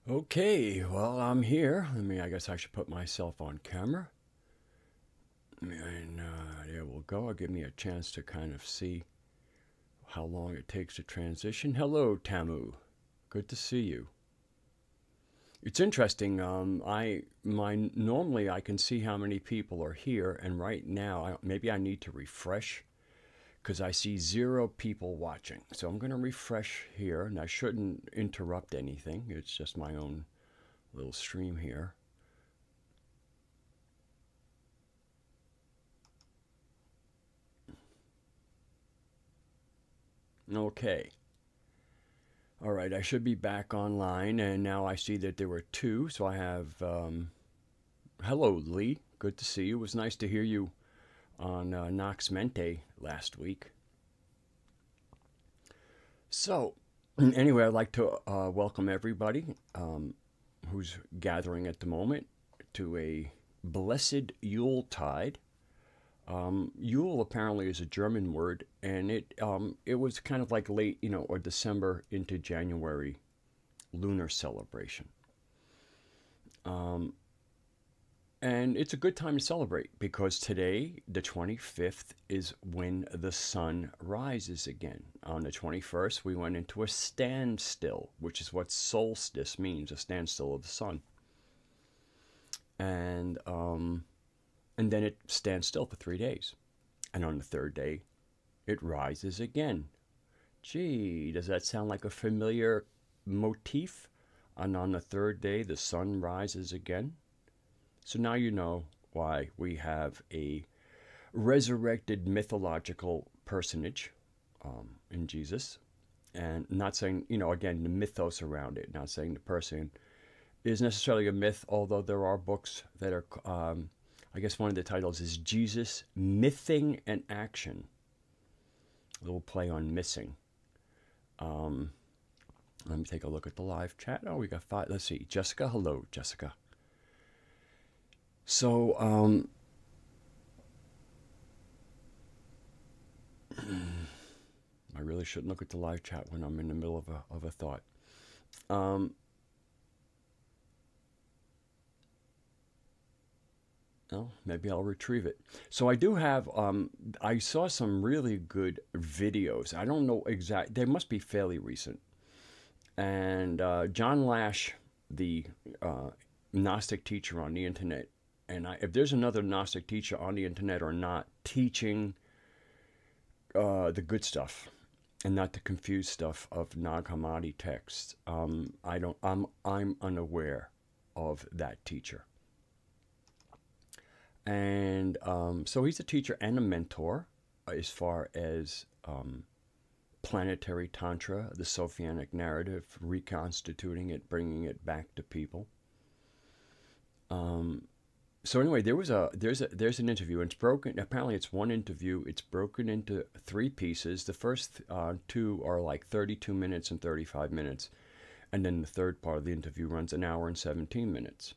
Okay, well, I'm here. I guess I should put myself on camera. And there we'll go. It'll give me a chance to kind of see how long it takes to transition. Hello, Tamu. Good to see you. It's interesting. Normally I can see how many people are here, and right now maybe I need to refresh because I see 0 people watching. So I'm going to refresh here, and I shouldn't interrupt anything. It's just my own little stream here. Okay. All right, I should be back online, and now I see that there were 2. So I have, hello, Lee. Good to see you. It was nice to hear you on Nox Mente last week. So, anyway, I'd like to welcome everybody who's gathering at the moment to a blessed Yuletide. Yule apparently is a German word, and it was kind of like late, or December into January lunar celebration. Um, and it's a good time to celebrate because today, the 25th, is when the sun rises again. On the 21st, we went into a standstill, which is what solstice means, a standstill of the sun. And and then it stands still for 3 days. And on the third day, it rises again. Gee, does that sound like a familiar motif? And on the third day, the sun rises again. So now you know why we have a resurrected mythological personage in Jesus. And not saying, again, the mythos around it, not saying the person is necessarily a myth, although there are books that are, I guess one of the titles is Jesus Mything an Action. A little play on missing. Um, Let me take a look at the live chat. Oh, we got 5. Let's see. Jessica, hello, Jessica. So, I really shouldn't look at the live chat when I'm in the middle of a thought. Um, well, maybe I'll retrieve it. So I do have, I saw some really good videos. I don't know exact, they must be fairly recent. And John Lash, the Gnostic teacher on the internet, and if there's another Gnostic teacher on the internet or not teaching the good stuff and not the confused stuff of Nag Hammadi texts, I don't. I'm unaware of that teacher. And so he's a teacher and a mentor as far as planetary tantra, the Sophianic narrative, reconstituting it, bringing it back to people. Um, so anyway, there's an interview, and it's broken. Apparently, it's one interview. It's broken into 3 pieces. The first 2 are like 32 minutes and 35 minutes, and then the third part of the interview runs an hour and 17 minutes.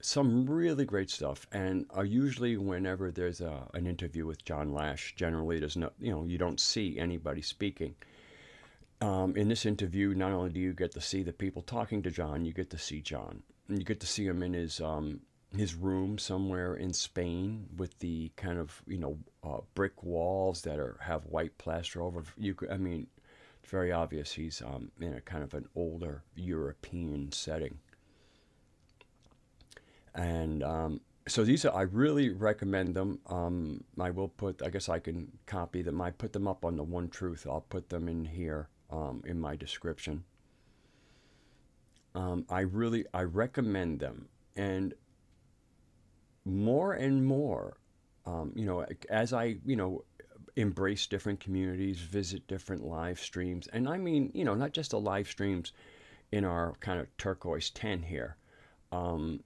Some really great stuff, and usually whenever there's an interview with John Lash, generally there's no, you don't see anybody speaking. In this interview, not only do you get to see the people talking to John, you get to see John, and you get to see him in his room somewhere in Spain with the kind of brick walls that have white plaster over. I mean, it's very obvious he's in a kind of an older European setting. And so these are, I really recommend them. I will put, I guess I can copy them. I put them up on the One Truth. I'll put them in here in my description. I recommend them. And more, as I, embrace different communities, visit different live streams. And I mean, not just the live streams in our kind of turquoise tent here. Um,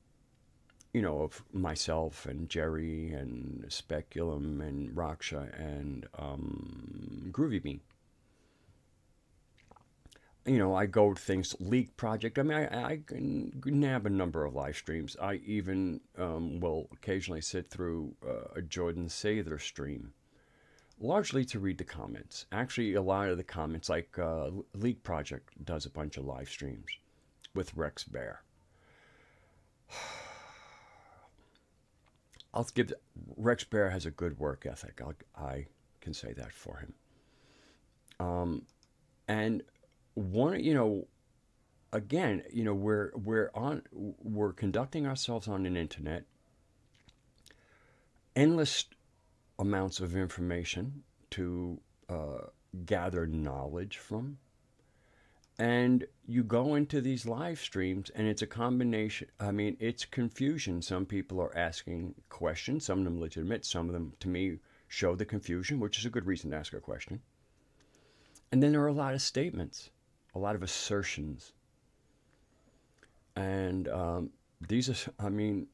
of myself and Jerry and Speculum and Raksha and Groovy Bean. I go to things, Leak Project. I mean, I can nab a number of live streams. I even will occasionally sit through a Jordan Sather stream, largely to read the comments. Actually, a lot of the comments, like Leak Project does a bunch of live streams with Rex Bear. I'll give Rex Bear has a good work ethic. I can say that for him. And one, again, we're conducting ourselves on an internet, endless amounts of information to gather knowledge from. And you go into these live streams and it's a combination. I mean, it's confusion. Some people are asking questions, some of them legitimate, some of them, to me, show the confusion, which is a good reason to ask a question. And then there are a lot of statements, a lot of assertions. And these are, I mean,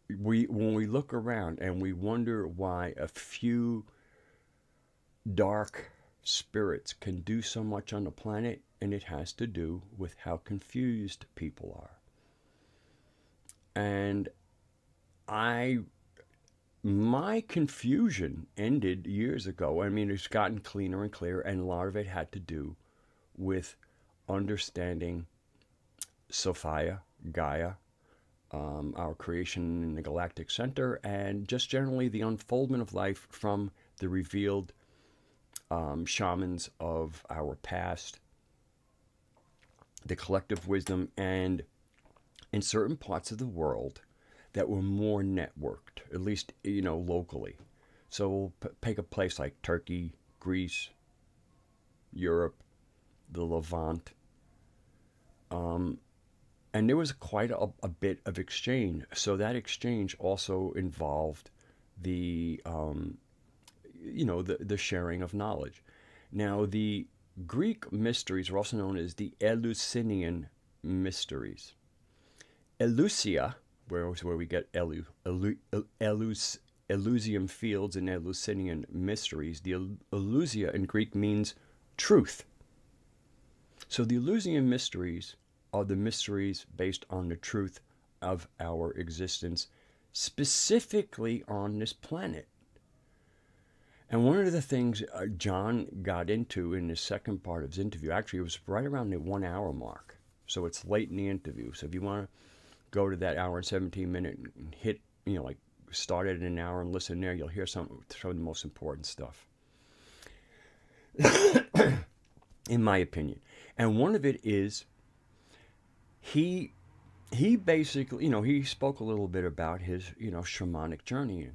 when we look around and we wonder why a few dark spirits can do so much on the planet, and it has to do with how confused people are. And my confusion ended years ago. I mean, it's gotten cleaner and clearer, and a lot of it had to do with understanding Sophia, Gaia, our creation in the galactic center, and just generally the unfoldment of life from the revealed shamans of our past, the collective wisdom, and in certain parts of the world that were more networked, at least, locally. So we'll take a place like Turkey, Greece, Europe, the Levant. And there was quite a bit of exchange. So that exchange also involved the sharing of knowledge. Now, the Greek mysteries are also known as the Eleusinian mysteries. Eleusia, where we get Elysium fields and Eleusinian mysteries. The Eleusia in Greek means truth. So the Eleusinian mysteries are the mysteries based on the truth of our existence, specifically on this planet. And one of the things John got into in the second part of his interview, actually it was right around the 1 hour mark. So it's late in the interview. So if you want to go to that hour and 17 minute and hit, start at an hour and listen there, you'll hear some of the most important stuff. In my opinion. And one of it is, he basically, he spoke a little bit about his, shamanic journey.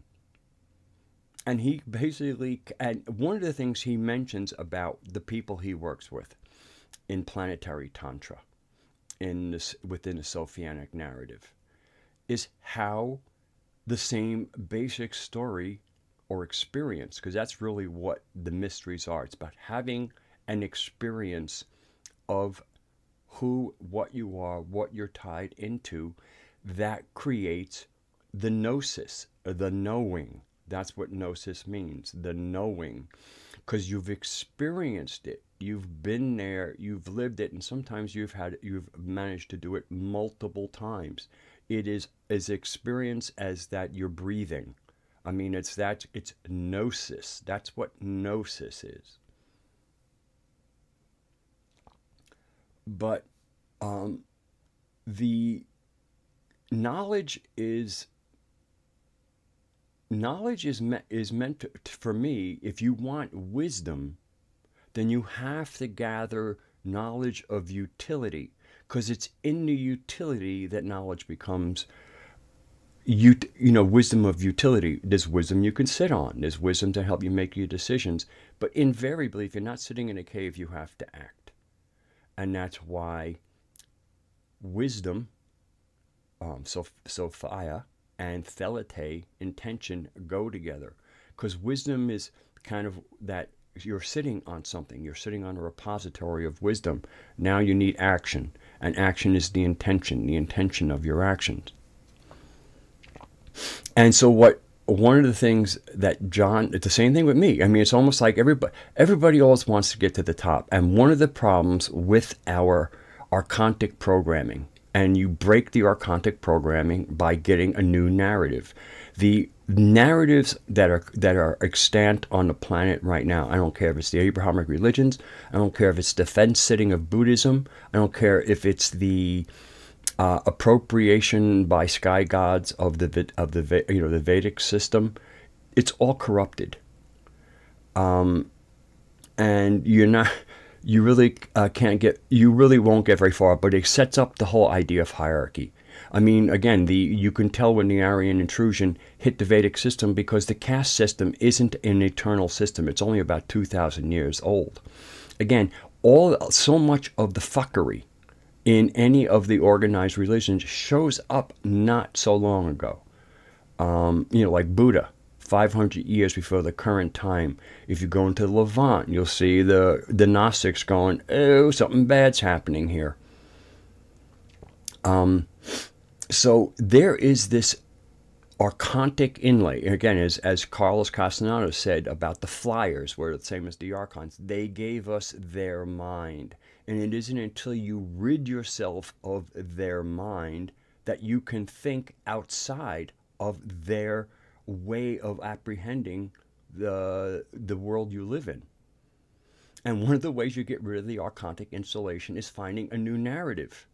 And he basically, and one of the things he mentions about the people he works with in planetary tantra, within the Sophianic narrative, is how the same basic story or experience, because that's really what the mysteries are. It's about having an experience of what you are, what you're tied into, that creates the gnosis, the knowing. That's what gnosis means, the knowing, because you've experienced it, you've been there, you've lived it, and sometimes you've managed to do it multiple times. It is as experience as that you're breathing. I mean, it's gnosis. That's what gnosis is. But the knowledge is meant to, for me, if you want wisdom, then you have to gather knowledge of utility, because it's in the utility that knowledge becomes wisdom of utility. There's wisdom you can sit on. There's wisdom to help you make your decisions. But invariably, if you're not sitting in a cave, you have to act. And that's why wisdom, Sophia, and Thelete, intention, go together. Because wisdom is kind of that you're sitting on something. You're sitting on a repository of wisdom. Now you need action. And action is the intention of your actions. And so one of the things that John, it's the same thing with me. I mean, it's almost like everybody always wants to get to the top. And one of the problems with our archontic programming and you break the archontic programming by getting a new narrative. The narratives that are extant on the planet right now, I don't care if it's the Abrahamic religions, I don't care if it's the fence sitting of Buddhism, I don't care if it's the appropriation by sky gods of the Vedic system. It's all corrupted, and you really you really won't get very far. But it sets up the whole idea of hierarchy. I mean, again, you can tell when the Aryan intrusion hit the Vedic system because the caste system isn't an eternal system. It's only about 2,000 years old. Again, so much of the fuckery in any of the organized religions shows up not so long ago. Like Buddha, 500 years before the current time. If you go into Levant, you'll see the Gnostics going, oh, something bad's happening here. So there is this archontic inlay. Again, as Carlos Castaneda said about the flyers, where the same as the archons, they gave us their mind. And it isn't until you rid yourself of their mind that you can think outside of their way of apprehending the world you live in. And one of the ways you get rid of the archontic installation is finding a new narrative.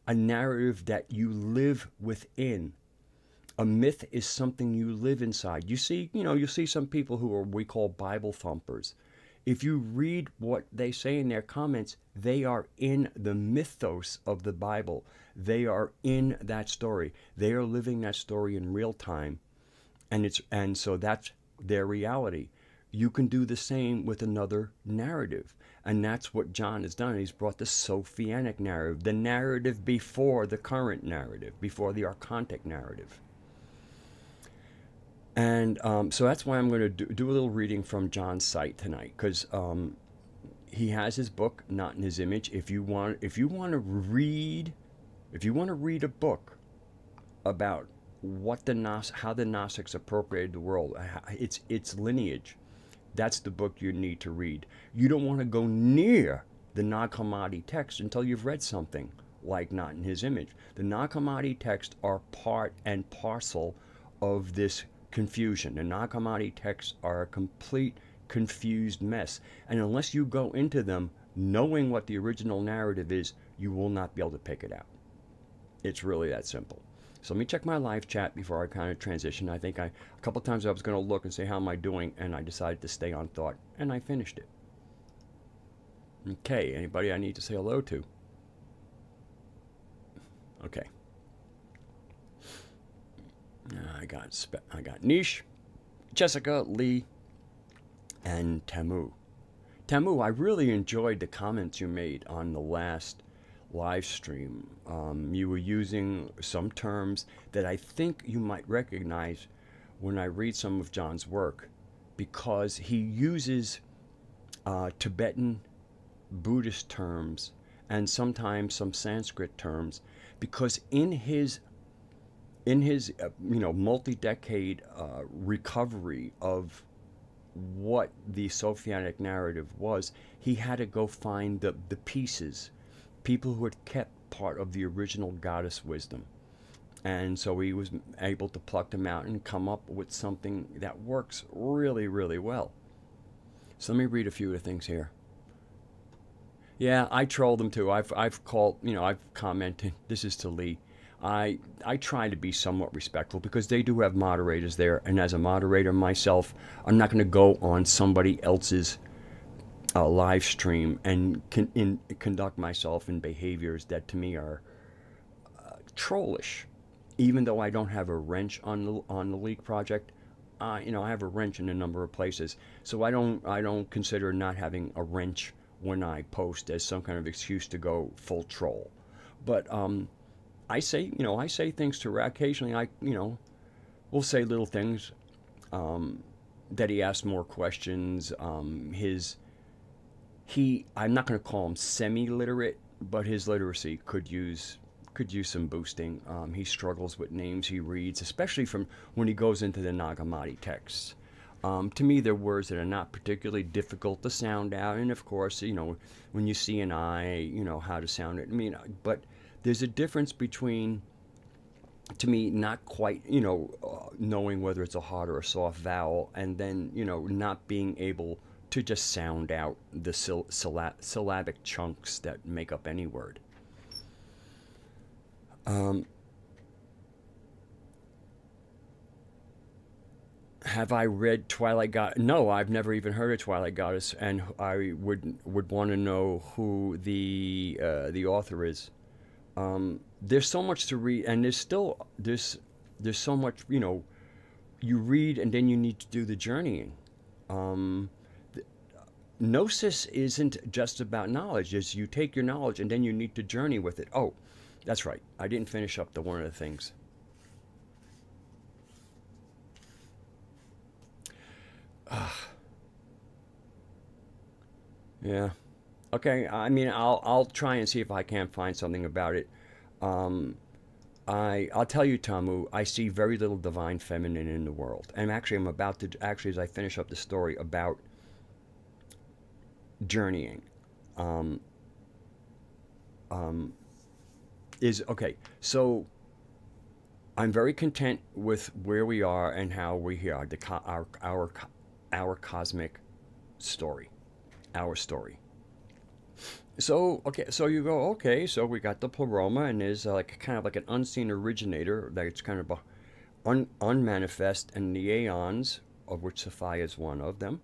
A narrative that you live within. A myth is something you live inside. You see some people who are we call Bible thumpers. If you read what they say in their comments, they are in the mythos of the Bible. They are in that story. They are living that story in real time. And so that's their reality. You can do the same with another narrative. And that's what John has done. He's brought the Sophianic narrative, the narrative before the current narrative, before the archontic narrative. And so that's why I'm going to do a little reading from John's site tonight, because he has his book, Not in His Image. If you want to read a book about how the Gnostics appropriated the world, its lineage, that's the book you need to read. You don't want to go near the Nag Hammadi text until you've read something like Not in His Image. The Nag Hammadi texts are part and parcel of this confusion. The Nag Hammadi texts are a complete confused mess. And unless you go into them knowing what the original narrative is, you will not be able to pick it out. It's really that simple. So let me check my live chat before I kind of transition. I think a couple times I was going to look and say, how am I doing? And I decided to stay on thought, and I finished it. Okay, anybody I need to say hello to? Okay. I got Nish, Jessica, Lee, and Tamu. Tamu, I really enjoyed the comments you made on the last live stream. You were using some terms that I think you might recognize when I read some of John's work, because he uses Tibetan Buddhist terms and sometimes some Sanskrit terms, because in his multi-decade recovery of what the Sophianic narrative was, he had to go find the pieces, people who had kept part of the original goddess wisdom. And so he was able to pluck them out and come up with something that works really, really well. So let me read a few of the things here. Yeah, I troll them too. I've called, I've commented. This is to Lee. I try to be somewhat respectful because they do have moderators there, and as a moderator myself, I'm not going to go on somebody else's live stream and conduct myself in behaviors that to me are trollish. Even though I don't have a wrench on the Leak project, I have a wrench in a number of places, so I don't consider not having a wrench when I post as some kind of excuse to go full troll. But I say things to her occasionally. We'll say little things. That he asked more questions. I'm not going to call him semi-literate, but his literacy could use some boosting. He struggles with names he reads, especially from when he goes into the Nag Hammadi texts. To me, they're words that are not particularly difficult to sound out, and of course, when you see an I, how to sound it. But there's a difference between, to me, not quite, knowing whether it's a hard or a soft vowel, and then, not being able to just sound out the syllabic chunks that make up any word. Have I read Twilight Goddess? No, I've never even heard of Twilight Goddess, and I would want to know who the author is. There's so much to read, and there's so much, you read and then you need to do the journeying. Gnosis isn't just about knowledge. It's you take your knowledge and then you need to journey with it. Oh, that's right. I didn't finish up the one of the things. Yeah. Okay. I mean, I'll try and see if I can find something about it. Um, I'll tell you, Tamu, I see very little divine feminine in the world. And actually, I'm about to, actually, as I finish up the story about journeying, um, um, is okay. So I'm very content with where we are and how we are, our cosmic story, our story. So okay, so you go, okay, so we got the pleroma, and there's like kind of like an unseen originator that's kind of unmanifest, and the aeons, of which Sophia is one of them,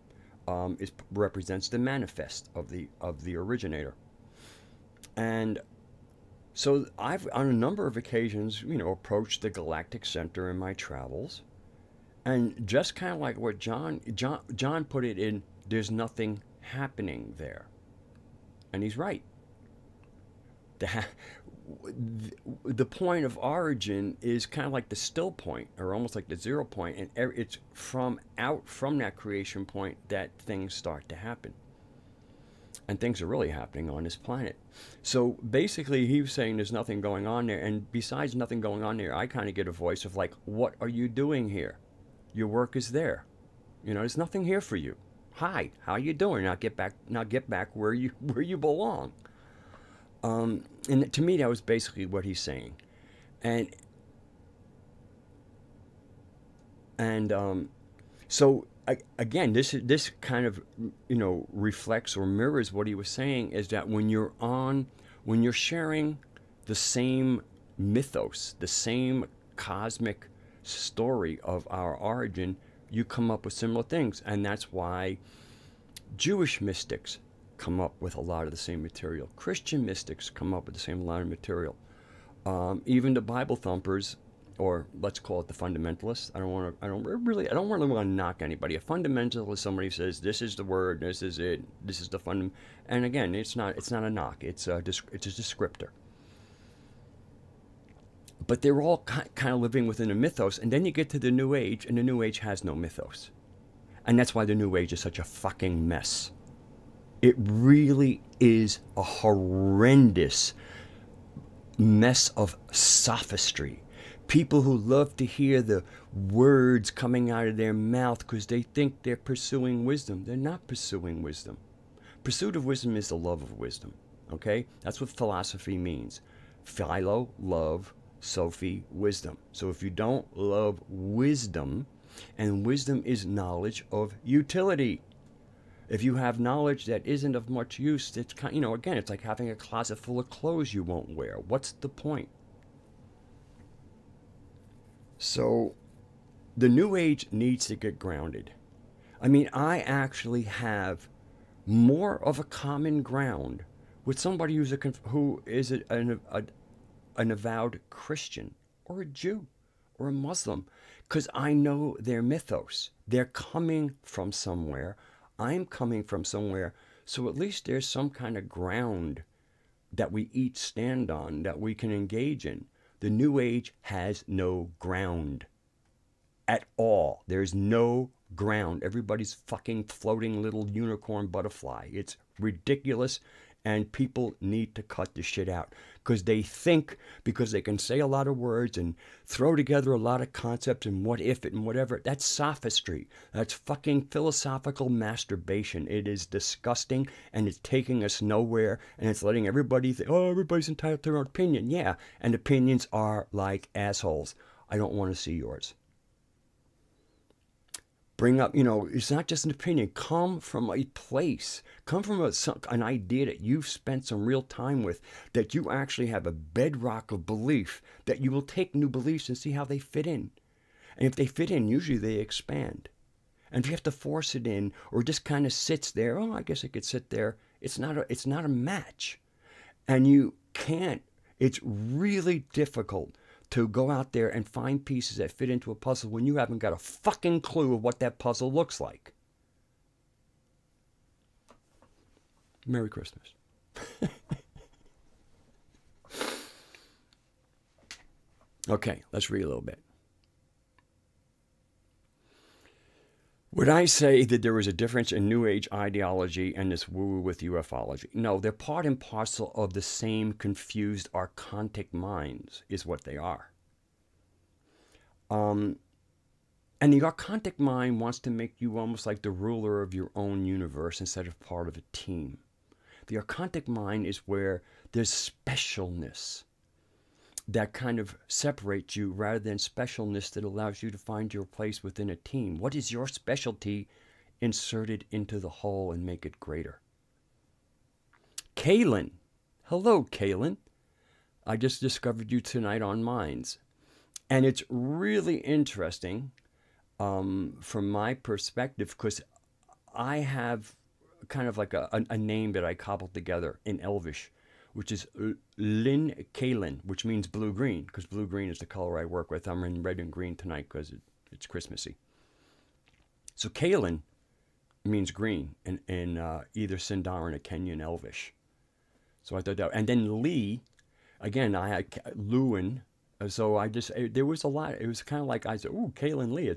is represents the manifest of the originator. And so I've on a number of occasions, approached the galactic center in my travels, and just kind of like what John put it in, there's nothing happening there. And he's right. The, the point of origin is kind of like the still point, or almost like the 0 point, and it's from that creation point that things start to happen. And things are really happening on this planet. So basically, he was saying there's nothing going on there. And besides nothing going on there, I kind of get a voice of like, what are you doing here? Your work is there. There's nothing here for you. Hi, how you doing? Now get back where you belong. And to me, that was basically what he's saying. And so again, this kind of reflects or mirrors what he was saying, is that when you're sharing the same mythos, the same cosmic story of our origin, you come up with similar things. And that's why Jewish mystics come up with a lot of the same material. Christian mystics come up with the same line of material. Even the Bible thumpers, or let's call it the fundamentalists. I don't really want to knock anybody. A fundamentalist is somebody who says this is the word, this is it, this is the fund. And again, it's not a knock. It's a descriptor. But they're all kind of living within a mythos, and then you get to the New Age, and the New Age has no mythos. And that's why the New Age is such a fucking mess. It really is a horrendous mess of sophistry. People who love to hear the words coming out of their mouth because they think they're pursuing wisdom. They're not pursuing wisdom. Pursuit of wisdom is the love of wisdom. Okay? That's what philosophy means. Philo, love. Sophie, wisdom. So if you don't love wisdom, and wisdom is knowledge of utility. If you have knowledge that isn't of much use, it's kind, again, it's like having a closet full of clothes you won't wear. What's the point? So the New Age needs to get grounded. I mean, I actually have more of a common ground with somebody who is an avowed Christian or a Jew or a Muslim, because I know their mythos. They're coming from somewhere. I'm coming from somewhere. So at least there's some kind of ground that we each stand on, that we can engage in. The New Age has no ground at all. There's no ground. Everybody's fucking floating little unicorn butterfly. It's ridiculous, and people need to cut the shit out. because they think, because they can say a lot of words and throw together a lot of concepts and what if it and whatever. That's sophistry. That's fucking philosophical masturbation. It is disgusting, and it's taking us nowhere, and it's letting everybody think, oh, everybody's entitled to their own opinion. Yeah, and opinions are like assholes. I don't want to see yours. Bring up, it's not just an opinion. Come from a place. Come from an idea that you've spent some real time with, that you actually have a bedrock of belief, that you will take new beliefs and see how they fit in. And if they fit in, usually they expand. And if you have to force it in, or just kind of sits there, oh, I guess it could sit there, it's not a match. And you can't, it's really difficult to go out there and find pieces that fit into a puzzle when you haven't got a fucking clue of what that puzzle looks like. Merry Christmas. Okay, let's read a little bit. Would I say that there is a difference in New Age ideology and this woo-woo with ufology? No, they're part and parcel of the same confused archontic minds, is what they are. And the archontic mind wants to make you almost like the ruler of your own universe instead of part of a team. The archontic mind is where there's specialness that kind of separates you, rather than specialness that allows you to find your place within a team. What is your specialty? Inserted into the whole and make it greater. Kaylin. Hello, Kaylin. I just discovered you tonight on Minds. And it's really interesting from my perspective, because I have kind of like a name that I cobbled together in Elvish, which is Lynn Kaylin, which means blue-green, because blue-green is the color I work with. I'm in red and green tonight because it's Christmassy. So Kaylin means green in either Sindarin or Kenyan Elvish. So I thought that, and then Lee, again, I had Lewin. So there was a lot. It was kind of like I said, ooh, Kaylin Lee.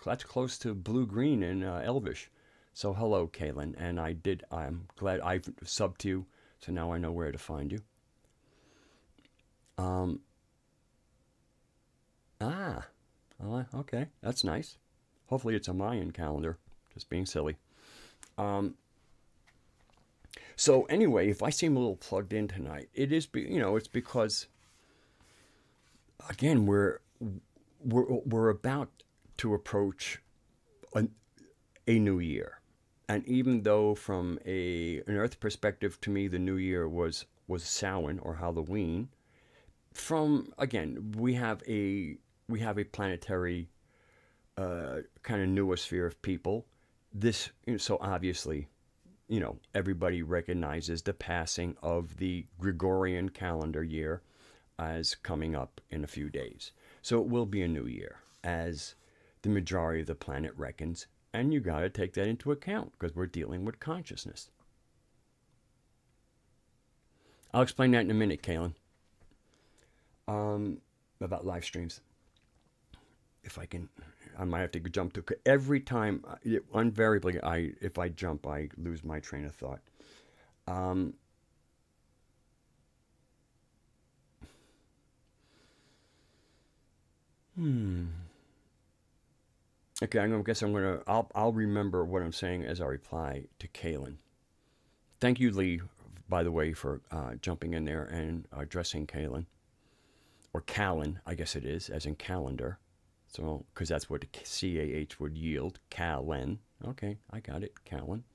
That's close to blue-green in Elvish. So hello, Kaylin. And I'm glad I've subbed to you. So now I know where to find you. Okay, that's nice. Hopefully it's a Mayan calendar. Just being silly. So anyway, if I seem a little plugged in tonight, it's because, again, we're about to approach a new year. And even though from an Earth perspective, to me, the New Year was Samhain or Halloween. We have a planetary kind of noosphere of people. This, so obviously, everybody recognizes the passing of the Gregorian calendar year as coming up in a few days. So it will be a new year, as the majority of the planet reckons. And you got to take that into account, because we're dealing with consciousness. I'll explain that in a minute, Kaylin. About live streams. If I can, I might have to jump to, every time, invariably, if I jump, I lose my train of thought. Okay, I'll remember what I'm saying as I reply to Kaylin. Thank you, Lee, by the way, for jumping in there and addressing Kaylin. Or Callan, I guess it is, as in calendar. So, because that's what the CAH would yield, Callan. Okay, I got it, Callan.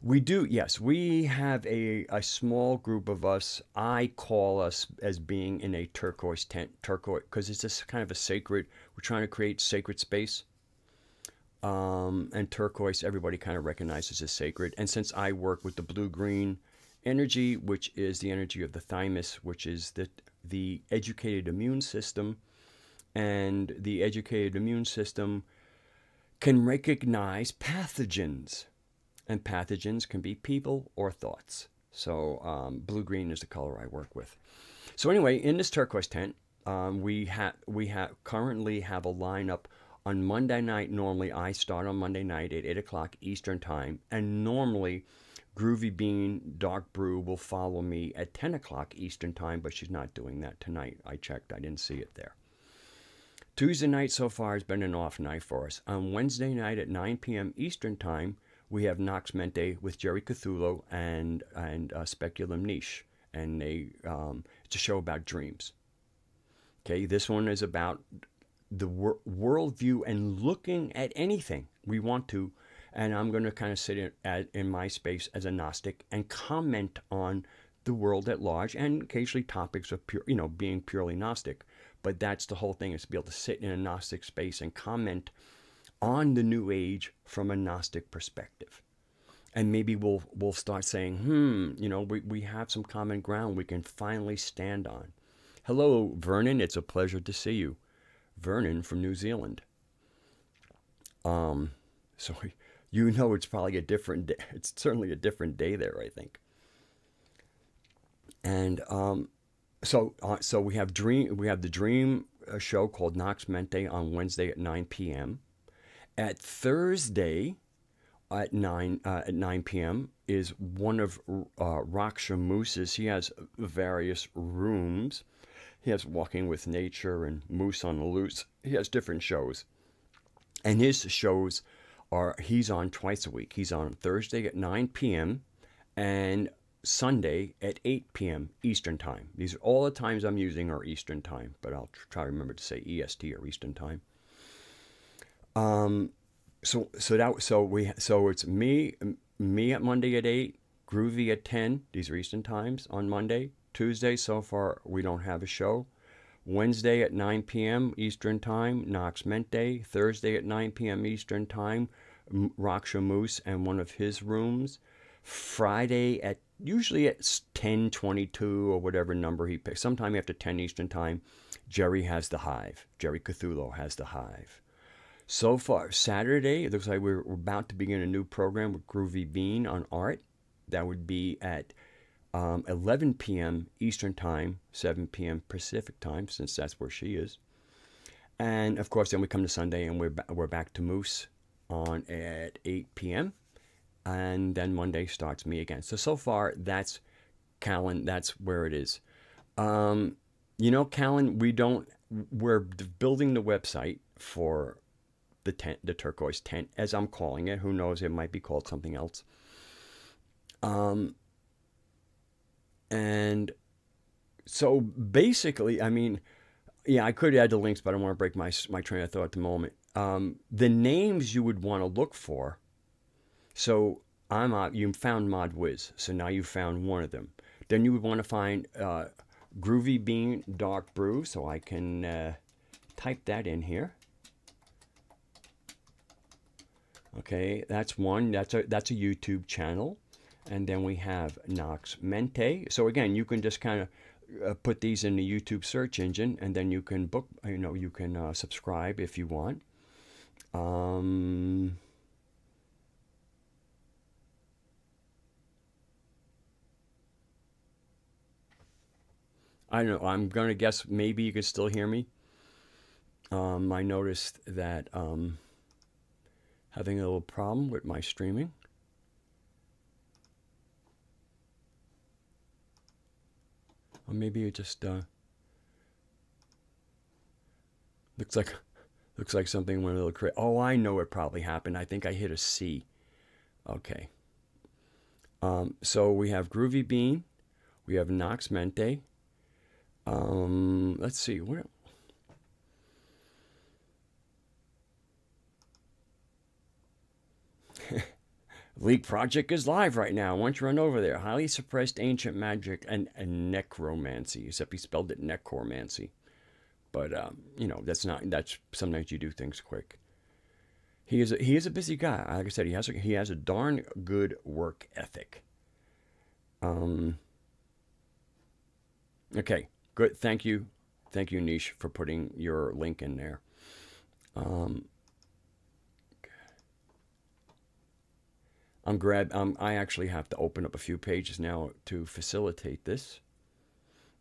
We do, yes, we have a small group of us. I call us as being in a turquoise tent, because it's just kind of a sacred, we're trying to create sacred space. And turquoise, everybody kind of recognizes as sacred. And since I work with the blue-green energy, which is the energy of the thymus, which is the educated immune system, and the educated immune system can recognize pathogens. And pathogens can be people or thoughts. So blue-green is the color I work with. So anyway, in this turquoise tent, we currently have a lineup On Monday night, normally I start on Monday night at 8 o'clock Eastern Time, and normally Groovy Bean Dark Brew will follow me at 10 o'clock Eastern Time, but she's not doing that tonight. I checked, I didn't see it there. Tuesday night so far has been an off night for us. On Wednesday night at 9 p.m. Eastern Time, we have Nox Mente with Jerry Cthulhu and Speculum Niche, and it's a show about dreams. Okay, this one is about the worldview and looking at anything we want to, and I'm going to kind of sit in my space as a Gnostic and comment on the world at large, and occasionally topics of being purely Gnostic. But that's the whole thing, is to be able to sit in a Gnostic space and comment on the New Age from a Gnostic perspective. And maybe we'll start saying, we have some common ground we can finally stand on. Hello, Vernon. It's a pleasure to see you. Vernon from New Zealand. So it's probably a different day. It's certainly a different day there, I think. And so we have the Dream show called Nox Mente on Wednesday at 9 p.m. At Thursday at 9 p.m. is one of Raksha Moose's. He has various rooms. He has Walking with Nature and Moose on the Loose. He has different shows. And his shows he's on twice a week. He's on Thursday at 9 p.m. and Sunday at 8 p.m. Eastern Time. These are all the times I'm using are Eastern Time, but I'll try to remember to say EST or Eastern Time. So it's me at Monday at 8, Groovy at 10. These are Eastern Times on Monday. Tuesday, so far, we don't have a show. Wednesday at 9 p.m. Eastern Time, Nox Mente. Thursday at 9 p.m. Eastern Time, Raksha Moose and one of his rooms. Friday usually at 10:22 or whatever number he picks. Sometime after 10 Eastern Time, Jerry has the Hive. Jerry Cthulhu has the Hive. So far, Saturday, it looks like we're about to begin a new program with Groovy Bean on art. That would be at 11 p.m. Eastern Time, 7 p.m. Pacific Time, since that's where she is. And, of course, then we come to Sunday, and we're back to Moose on at 8 p.m., and then Monday starts me again. So far, that's Callan. That's where it is. Callan, we're building the website for the tent, the turquoise tent, as I'm calling it. Who knows? It might be called something else. And so basically, I could add the links, but I don't want to break my train of thought at the moment. The names you would want to look for. So you found Mod Wiz. So now you found one of them. Then you would want to find Groovy Bean Dark Brew. So I can type that in here. Okay, that's one. That's a YouTube channel. And then we have Nox Mente. So again, you can just kind of put these in the YouTube search engine, and then you can subscribe if you want. I don't know. I'm going to guess maybe you can still hear me. I noticed that having a little problem with my streaming. Or maybe it just looks like something went a little crazy. Oh, I know what probably happened. I think I hit a C. Okay. So we have Groovy Bean. We have Nox Mente. Let's see. Where? Leak Project is live right now. Why don't you run over there? Highly suppressed ancient magic and necromancy, except he spelled it necromancy. But that's sometimes you do things quick. He is a busy guy. Like I said, he has a darn good work ethic. Okay, good. Thank you, Niche, for putting your link in there. I actually have to open up a few pages now to facilitate this.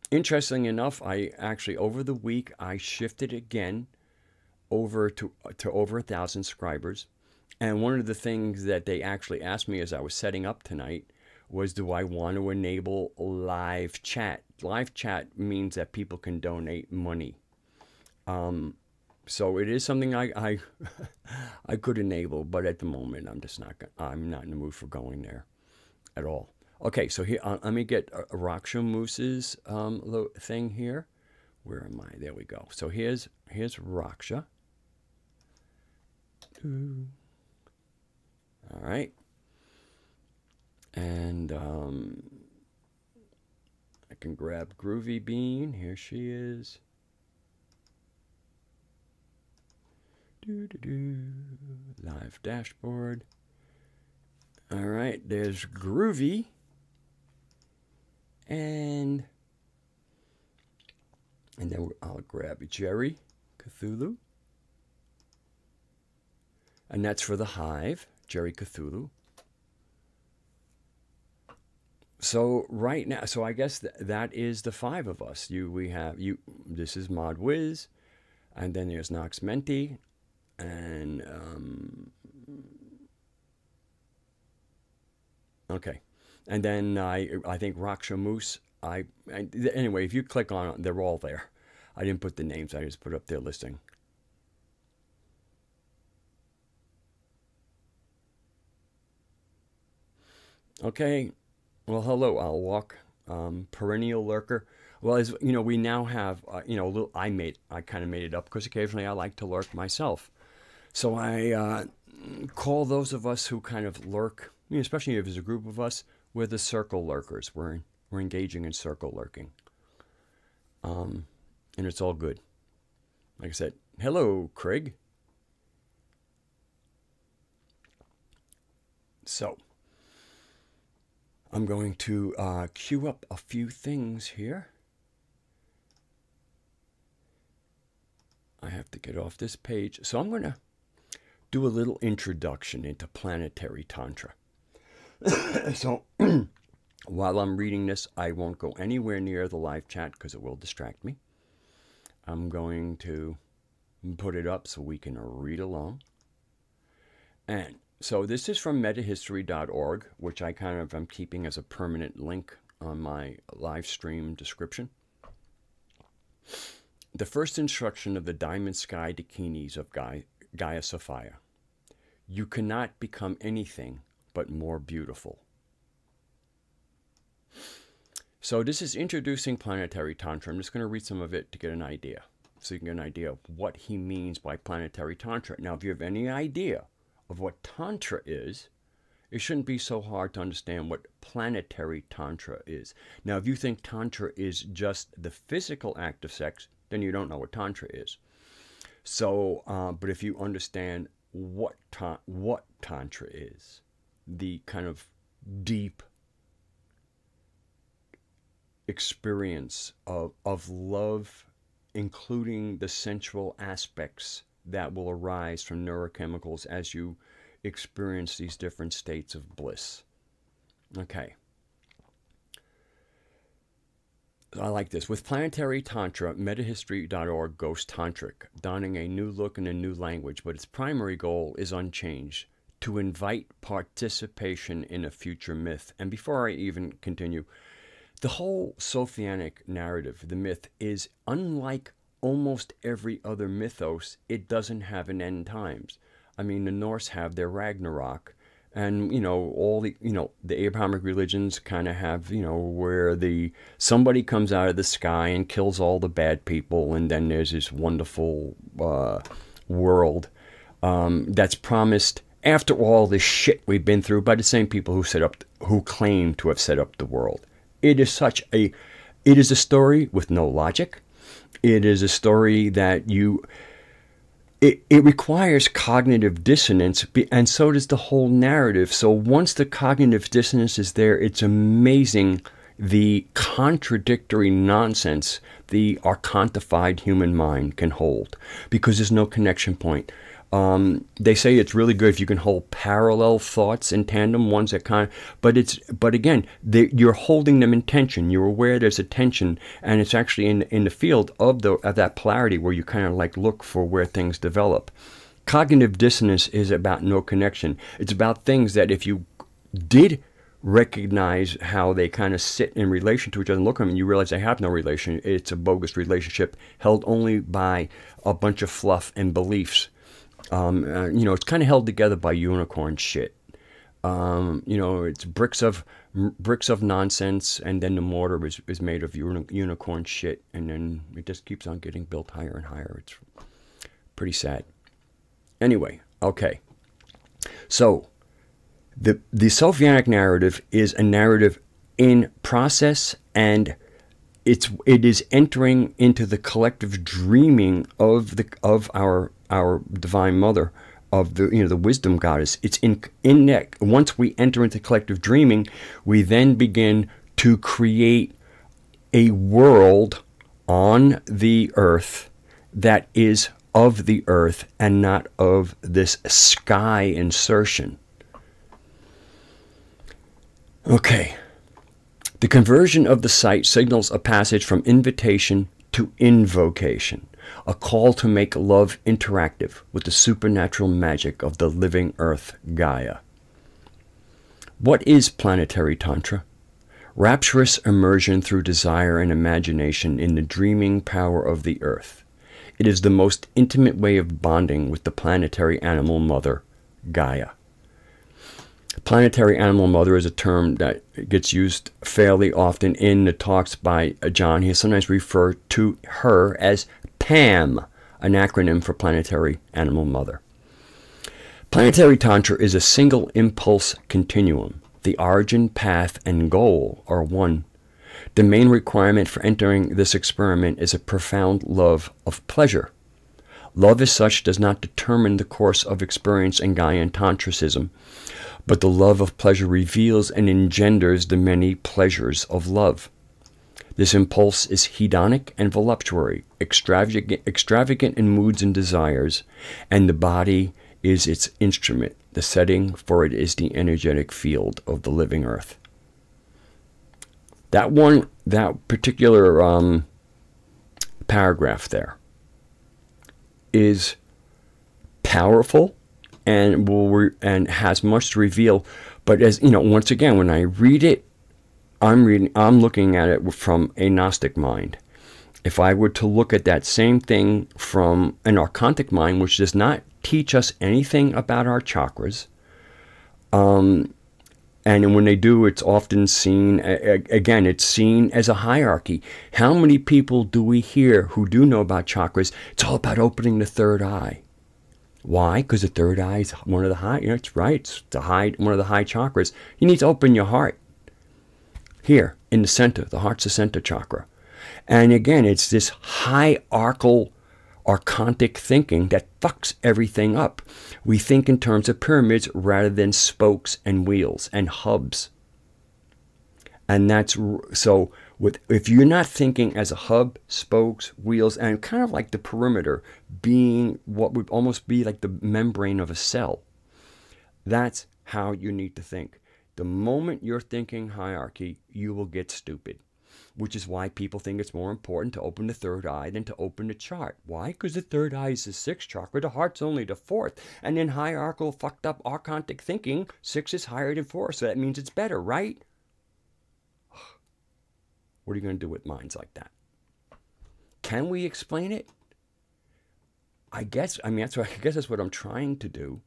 Interestingly enough, I actually, over the week, I shifted again over to over 1,000 subscribers. And one of the things that they actually asked me as I was setting up tonight was, do I want to enable live chat? Live chat means that people can donate money. So it is something I I could enable, but at the moment I'm not in the mood for going there at all. Okay, so here let me get Raksha Moose's thing here. Where am I? There we go. So here's Raksha. All right. And I can grab Groovy Bean. Here she is. Live dashboard. All right, there's Groovy. And then I'll grab Jerry Cthulhu. And that's for the Hive, Jerry Cthulhu. So right now, so I guess that is the 5 of us. This is Mod Wiz, and then there's Nox Menti, and okay, and then I think Raksha Moose. Anyway, if you click on it, they're all there. I didn't put the names. I just put up their listing. Okay. Well, hello, I'll walk. Perennial lurker. Well, as you know, we now have I kind of made it up because occasionally I like to lurk myself. So I call those of us who kind of lurk, especially if there's a group of us, we're the circle lurkers. We're engaging in circle lurking. And it's all good. Like I said, hello, Craig. So I'm going to queue up a few things here. I have to get off this page. So I'm going to do a little introduction into planetary tantra. So while I'm reading this, I won't go anywhere near the live chat because it will distract me. I'm going to put it up so we can read along. And so this is from metahistory.org, which I kind of am keeping as a permanent link on my live stream description. The first instruction of the Diamond Sky Dakinis of Gaia Sophia. You cannot become anything but more beautiful. So this is introducing planetary tantra. I'm just going to read some of it to get an idea. So you can get an idea of what he means by planetary tantra. Now, if you have any idea of what tantra is, it shouldn't be so hard to understand what planetary tantra is. Now, if you think tantra is just the physical act of sex, then you don't know what tantra is. So, but if you understand what tantra is, the kind of deep experience of love, including the sensual aspects that will arise from neurochemicals as you experience these different states of bliss. Okay. I like this. With planetary tantra, metahistory.org goes tantric, donning a new look and a new language, but its primary goal is unchanged, to invite participation in a future myth. And before I even continue, the whole Sophianic narrative, the myth, is unlike almost every other mythos. It doesn't have an end times. I mean, the Norse have their Ragnarok, and all the the Abrahamic religions kind of have where somebody comes out of the sky and kills all the bad people, and then there's this wonderful world that's promised after all the shit we've been through by the same people who claim to have set up the world. It is a story with no logic. It is a story that it requires cognitive dissonance, and so does the whole narrative. So once the cognitive dissonance is there, it's amazing the contradictory nonsense the archontified human mind can hold, because there's no connection point. They say it's really good if you can hold parallel thoughts in tandem, ones that but again, you're holding them in tension. You're aware there's a tension, and it's actually in the field of that polarity where you kind of like look for where things develop. Cognitive dissonance is about no connection. It's about things that if you did recognize how they kind of sit in relation to each other and look at them and you realize they have no relation, it's a bogus relationship held only by a bunch of fluff and beliefs. It's kind of held together by unicorn shit. It's bricks of nonsense, and then the mortar is made of unicorn shit, and then it just keeps on getting built higher and higher. It's pretty sad. Anyway, okay. So the Sovianic narrative is a narrative in process, and it is entering into the collective dreaming of our Divine Mother, of the wisdom goddess. It's in that once we enter into collective dreaming, we then begin to create a world on the earth that is of the earth and not of this sky insertion. Okay. The conversion of the site signals a passage from invitation to invocation, a call to make love interactive with the supernatural magic of the living earth, Gaia. What is planetary tantra? Rapturous immersion through desire and imagination in the dreaming power of the earth. It is the most intimate way of bonding with the planetary animal mother, Gaia. Planetary animal mother is a term that gets used fairly often in the talks by John. He sometimes refers to her as PAM, an acronym for planetary animal mother. Planetary Tantra is a single impulse continuum. The origin, path, and goal are one. The main requirement for entering this experiment is a profound love of pleasure. Love as such does not determine the course of experience in Gaian Tantricism, but the love of pleasure reveals and engenders the many pleasures of love. This impulse is hedonic and voluptuary, extravagant in moods and desires, and the body is its instrument. The setting for it is the energetic field of the living earth. That particular paragraph there is powerful and and has much to reveal. But as you know, once again, when I read it, I'm looking at it from a Gnostic mind. If I were to look at that same thing from an archontic mind, which does not teach us anything about our chakras, and when they do, it's often seen, again, it's seen as a hierarchy. How many people do we hear who do know about chakras? It's all about opening the third eye. Why? Because the third eye is one of the high, it's right, it's one of the high chakras. You need to open your heart. Here, in the center, the heart's the center chakra. And again, it's this hierarchical, archontic thinking that fucks everything up. We think in terms of pyramids rather than spokes and wheels and hubs. And that's, so if you're not thinking as a hub, spokes, wheels, and kind of like the perimeter being what would almost be like the membrane of a cell, that's how you need to think. The moment you're thinking hierarchy, you will get stupid. Which is why people think it's more important to open the third eye than to open the chart. Why? Because the third eye is the sixth chakra, the heart's only the fourth. And in hierarchical, fucked up, archontic thinking, 6 is higher than 4, so that means it's better, right? What are you going to do with minds like that? Can we explain it? I guess that's what I'm trying to do.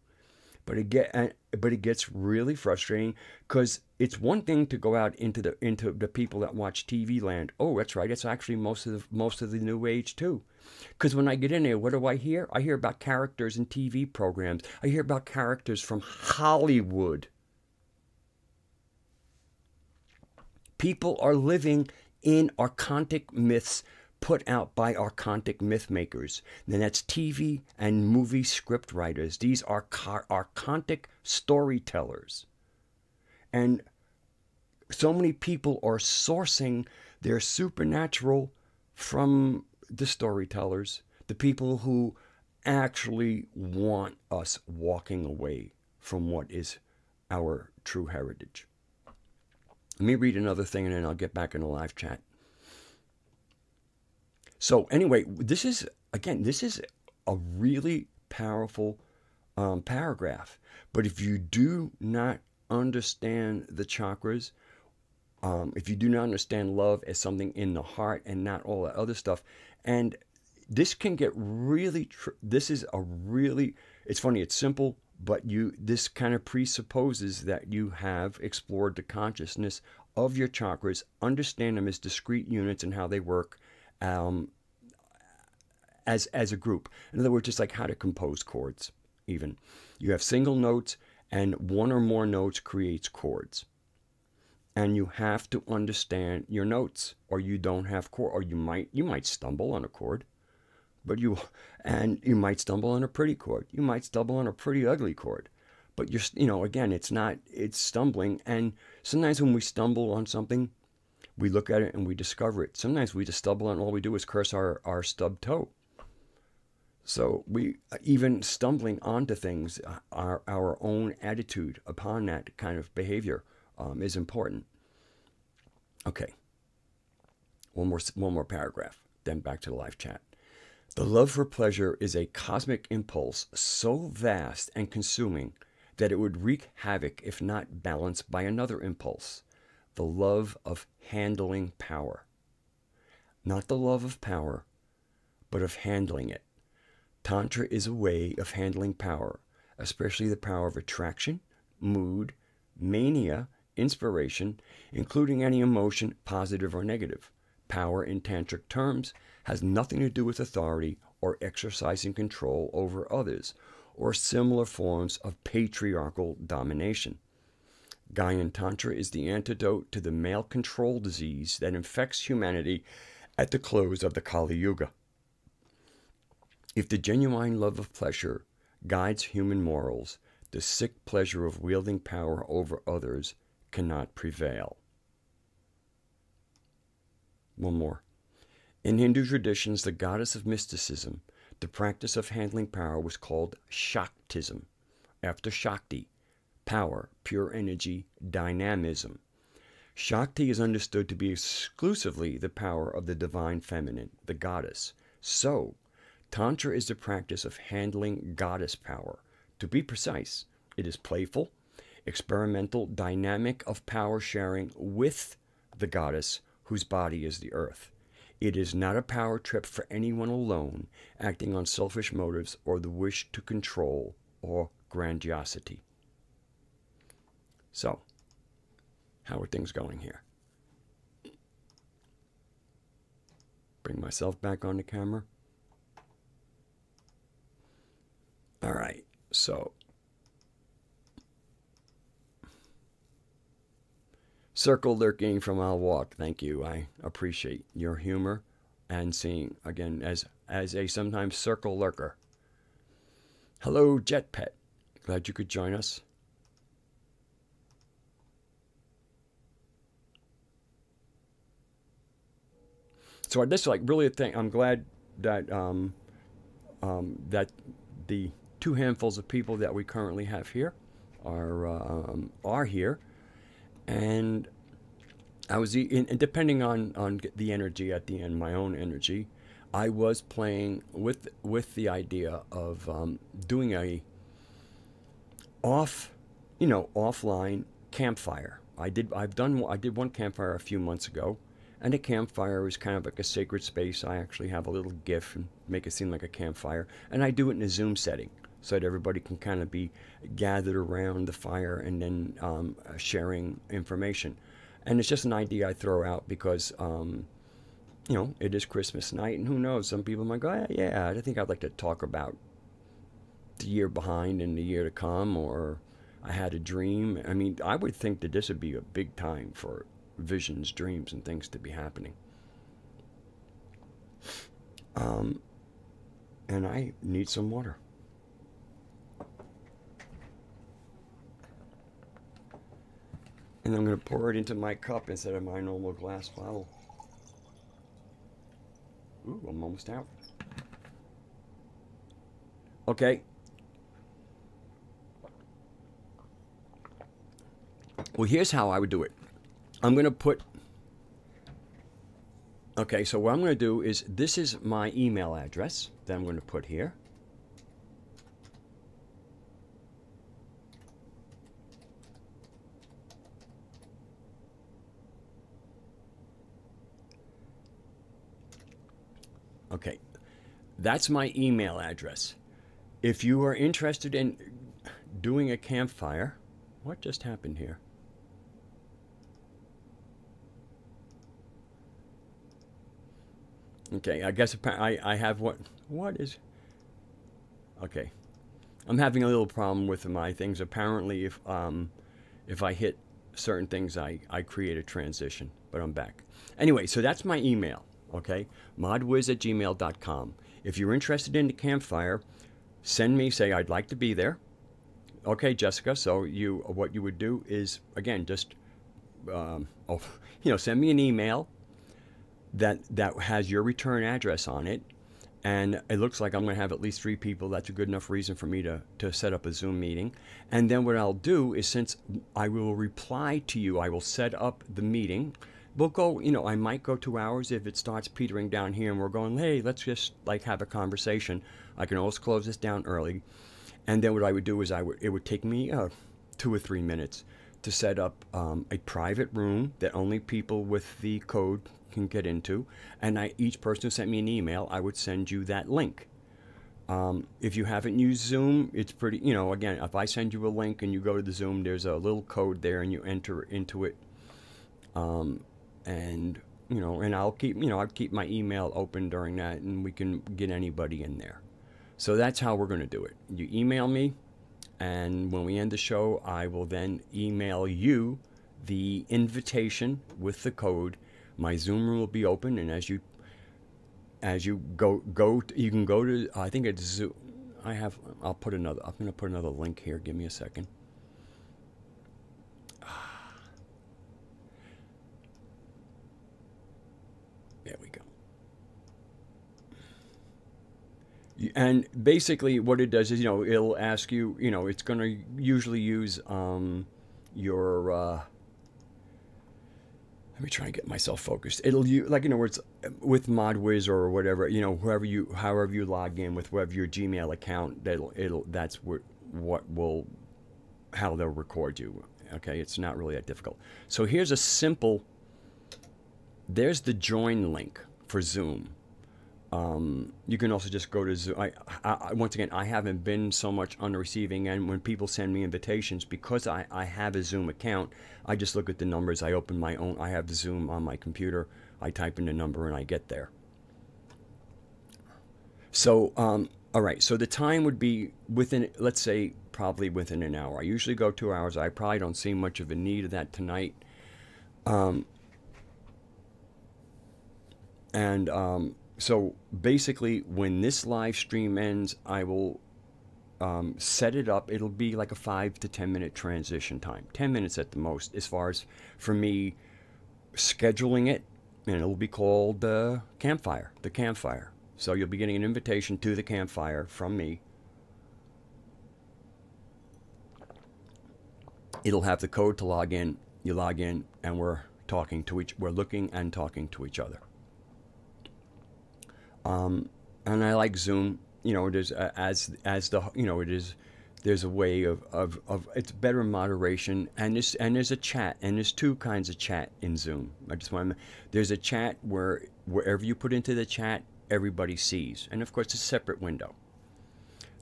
But it gets really frustrating, because it's one thing to go out into the people that watch TV land. Oh, that's right. It's actually most of the new age too. Because when I get in there, what do I hear? I hear about characters in TV programs. I hear about characters from Hollywood. People are living in archontic myths put out by archontic myth makers. And that's TV and movie script writers. These are archontic storytellers. And so many people are sourcing their supernatural from the storytellers, the people who actually want us walking away from what is our true heritage. Let me read another thing and then I'll get back in the live chat. So anyway, this is a really powerful paragraph. But if you do not understand the chakras, if you do not understand love as something in the heart and not all that other stuff, and this can get really, it's funny, it's simple, but this kind of presupposes that you have explored the consciousness of your chakras, understand them as discrete units and how they work as a group. In other words, just like how to compose chords, even. You have single notes, and one or more notes creates chords. And you have to understand your notes, or you don't have chord, or you might stumble on a chord. But you might stumble on a pretty chord. You might stumble on a pretty ugly chord. But again, it's stumbling. And sometimes when we stumble on something, we look at it and we discover it. Sometimes we just stumble and all we do is curse our stub toe. So even stumbling onto things, our own attitude upon that kind of behavior is important. Okay. One more paragraph, then back to the live chat. The love for pleasure is a cosmic impulse so vast and consuming that it would wreak havoc if not balanced by another impulse, the love of handling power. Not the love of power, but of handling it. Tantra is a way of handling power, especially the power of attraction, mood, mania, inspiration, including any emotion, positive or negative. Power in tantric terms has nothing to do with authority or exercising control over others or similar forms of patriarchal domination. Gaian Tantra is the antidote to the male control disease that infects humanity at the close of the Kali Yuga. If the genuine love of pleasure guides human morals, the sick pleasure of wielding power over others cannot prevail. One more. In Hindu traditions, the goddess of mysticism, the practice of handling power was called Shaktism, after Shakti, power, pure energy, dynamism. Shakti is understood to be exclusively the power of the divine feminine, the goddess. So, Tantra is the practice of handling goddess power. To be precise, it is playful, experimental, dynamic of power sharing with the goddess whose body is the earth. It is not a power trip for anyone alone, acting on selfish motives or the wish to control or grandiosity. So, how are things going here? Bring myself back on the camera. All right, so circle lurking from I'll walk. Thank you. I appreciate your humor and seeing again as a sometimes circle lurker. Hello, Jet Pet. Glad you could join us. So this is like really a thing. I'm glad that that the two handfuls of people that we currently have here are here, and I was and depending on the energy at the end, my own energy, I was playing with the idea of doing a offline campfire. I did one campfire a few months ago, and a campfire is kind of like a sacred space. I actually have a little GIF and make it seem like a campfire, and I do it in a Zoom setting so that everybody can kind of be gathered around the fire and then sharing information. And it's just an idea I throw out because it is Christmas night, and who knows, some people might go, yeah, I think I'd like to talk about the year behind and the year to come, or I had a dream. I mean, I would think that this would be a big time for visions, dreams, and things to be happening. And I need some water. And I'm going to pour it into my cup instead of my normal glass bottle. Ooh, I'm almost out. Okay. Well, here's how I would do it. I'm going to put, okay, so what I'm going to do is, this is my email address that I'm going to put here. Okay, that's my email address. If you are interested in doing a campfire, what just happened here? Okay, I guess I have what is, okay. I'm having a little problem with my things. Apparently, if I hit certain things, I create a transition, but I'm back. Anyway, so that's my email, okay? modwiz@gmail.com. If you're interested in the campfire, send me, say, I'd like to be there. Okay, Jessica, so what you would do is, again, just, send me an email that has your return address on it. And it looks like I'm going to have at least 3 people. That's a good enough reason for me to set up a Zoom meeting. And then what I'll do is, since I will reply to you, I will set up the meeting. We'll go, I might go 2 hours if it starts petering down here and we're going, hey, let's just like have a conversation. I can always close this down early. And then what I would do is it would take me 2 or 3 minutes to set up a private room that only people with the code can get into, and each person who sent me an email, I would send you that link. If you haven't used Zoom, it's pretty, again, if I send you a link and you go to the Zoom, there's a little code there and you enter into it. And I'll keep my email open during that, and we can get anybody in there. So that's how we're going to do it. You email me, and when we end the show, I will then email you the invitation with the code. My Zoom room will be open, and as you go, you can go to, I think it's Zoom. I'm going to put another link here. Give me a second. There we go. And basically what it does is, it'll ask you, it's going to usually use your, let me try and get myself focused. It'll use, like, words with ModWiz or whatever, however you log in with whatever your Gmail account, that's how they'll record you. Okay, it's not really that difficult. So here's there's the join link for Zoom. You can also just go to Zoom. Once again, I haven't been so much on the receiving end. When people send me invitations, because I have a Zoom account, I just look at the numbers. I open my own. I have Zoom on my computer. I type in the number and I get there. So, all right. So the time would be within, let's say, probably within an hour. I usually go 2 hours. I probably don't see much of a need of that tonight. So basically, when this live stream ends, I will set it up. It'll be like a 5 to 10 minute transition time, 10 minutes at the most, as far as for me scheduling it, and it'll be called the campfire. So you'll be getting an invitation to the campfire from me. It'll have the code to log in. You log in, and we're looking and talking to each other. And I like Zoom. It is there's a way of it's better moderation, and there's a chat, and there's 2 kinds of chat in Zoom. There's a chat where wherever you put into the chat, everybody sees, and of course it's a separate window.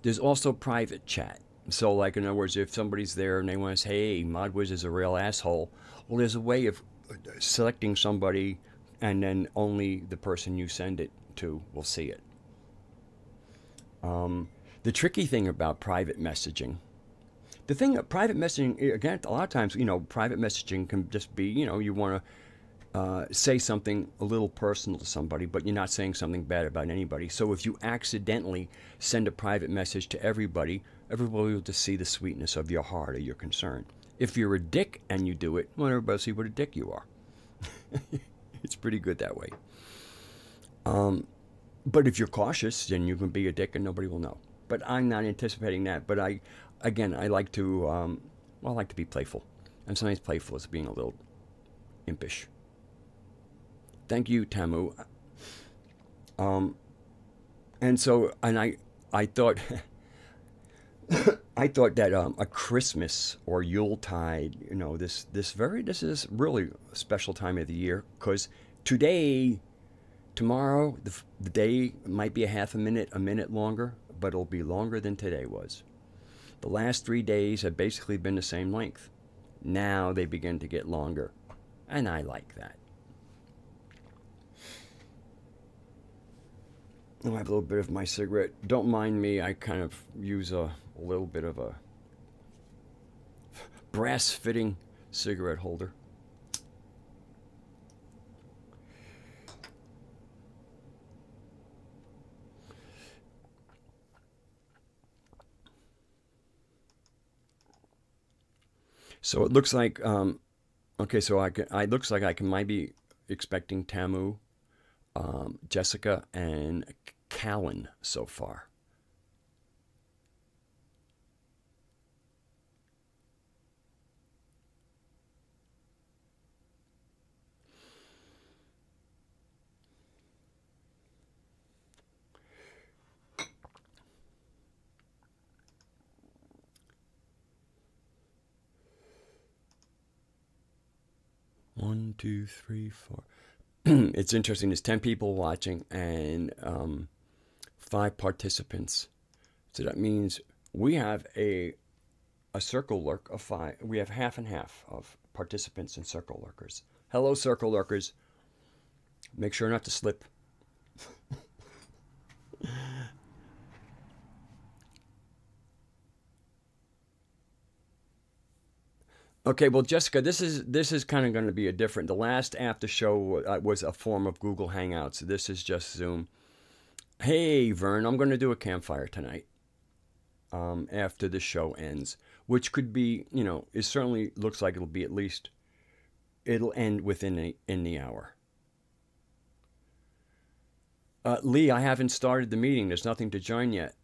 There's also private chat. So, like, in other words, if somebody's there and they want to say, hey, ModWiz is a real asshole, well, there's a way of selecting somebody, and then only the person you send it to will see it. The tricky thing about private messaging, private messaging, again, a lot of times, private messaging can just be, you want to say something a little personal to somebody, but you're not saying something bad about anybody. So if you accidentally send a private message to everybody will just see the sweetness of your heart or your concern. If you're a dick and you do it, well, everybody will see what a dick you are. It's pretty good that way. But if you're cautious, then you can be a dick and nobody will know. but I'm not anticipating that. But again, I like to, well, I like to be playful, and sometimes playful is being a little impish. Thank you, Tamu. And so, and I thought, I thought that a Christmas or Yuletide, this is really a special time of the year because today, tomorrow, the day might be a minute longer, but it'll be longer than today was. The last 3 days have basically been the same length. Now they begin to get longer, and I like that. I have a little bit of my cigarette. Don't mind me. I kind of use a little bit of a brass fitting cigarette holder. So it looks like, okay, so it looks like I might be expecting Tamu, Jessica, and Callan so far. One, two, three, four. It's interesting. There's 10 people watching and 5 participants. So that means we have a circle lurk of 5. We have half and half of participants and circle lurkers. Hello, circle lurkers. Make sure not to slip. Okay, well, Jessica, this is kind of going to be a different. The last after show was a form of Google Hangouts. This is just Zoom. Hey, Vern, I'm going to do a campfire tonight after the show ends, which could be, it certainly looks like it'll be it'll end within in the hour. Lee, I haven't started the meeting. There's nothing to join yet.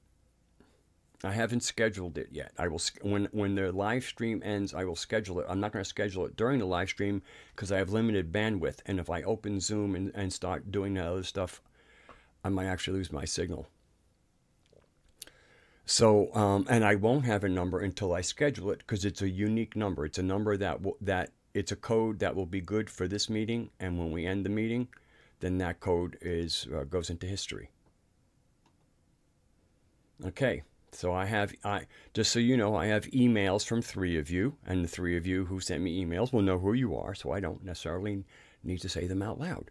I haven't scheduled it yet. I will when the live stream ends, I will schedule it. I'm not going to schedule it during the live stream because I have limited bandwidth. And if I open Zoom and start doing that other stuff, I might actually lose my signal. So, and I won't have a number until I schedule it because it's a unique number. It's a number that it's a code that will be good for this meeting. And when we end the meeting, then that code goes into history. Okay. So just so you know, I have emails from 3 of you, and the 3 of you who sent me emails will know who you are, so I don't necessarily need to say them out loud.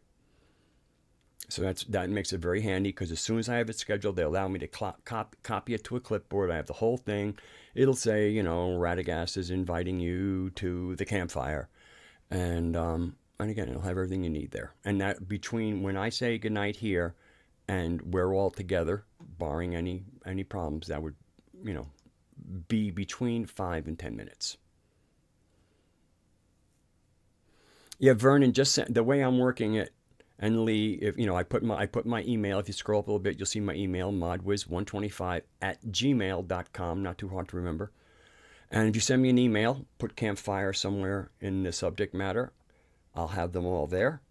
So that makes it very handy because as soon as I have it scheduled, they allow me to copy it to a clipboard. I have the whole thing. It'll say, Radagast is inviting you to the campfire, and again, it'll have everything you need there. And that between when I say goodnight here and we're all together, barring any problems, that would, be between 5 and 10 minutes. Yeah, Vernon, just the way I'm working it, and Lee, if I put my email. If you scroll up a little bit, you'll see my email, modwiz125@gmail.com. Not too hard to remember. And if you send me an email, put campfire somewhere in the subject matter. I'll have them all there.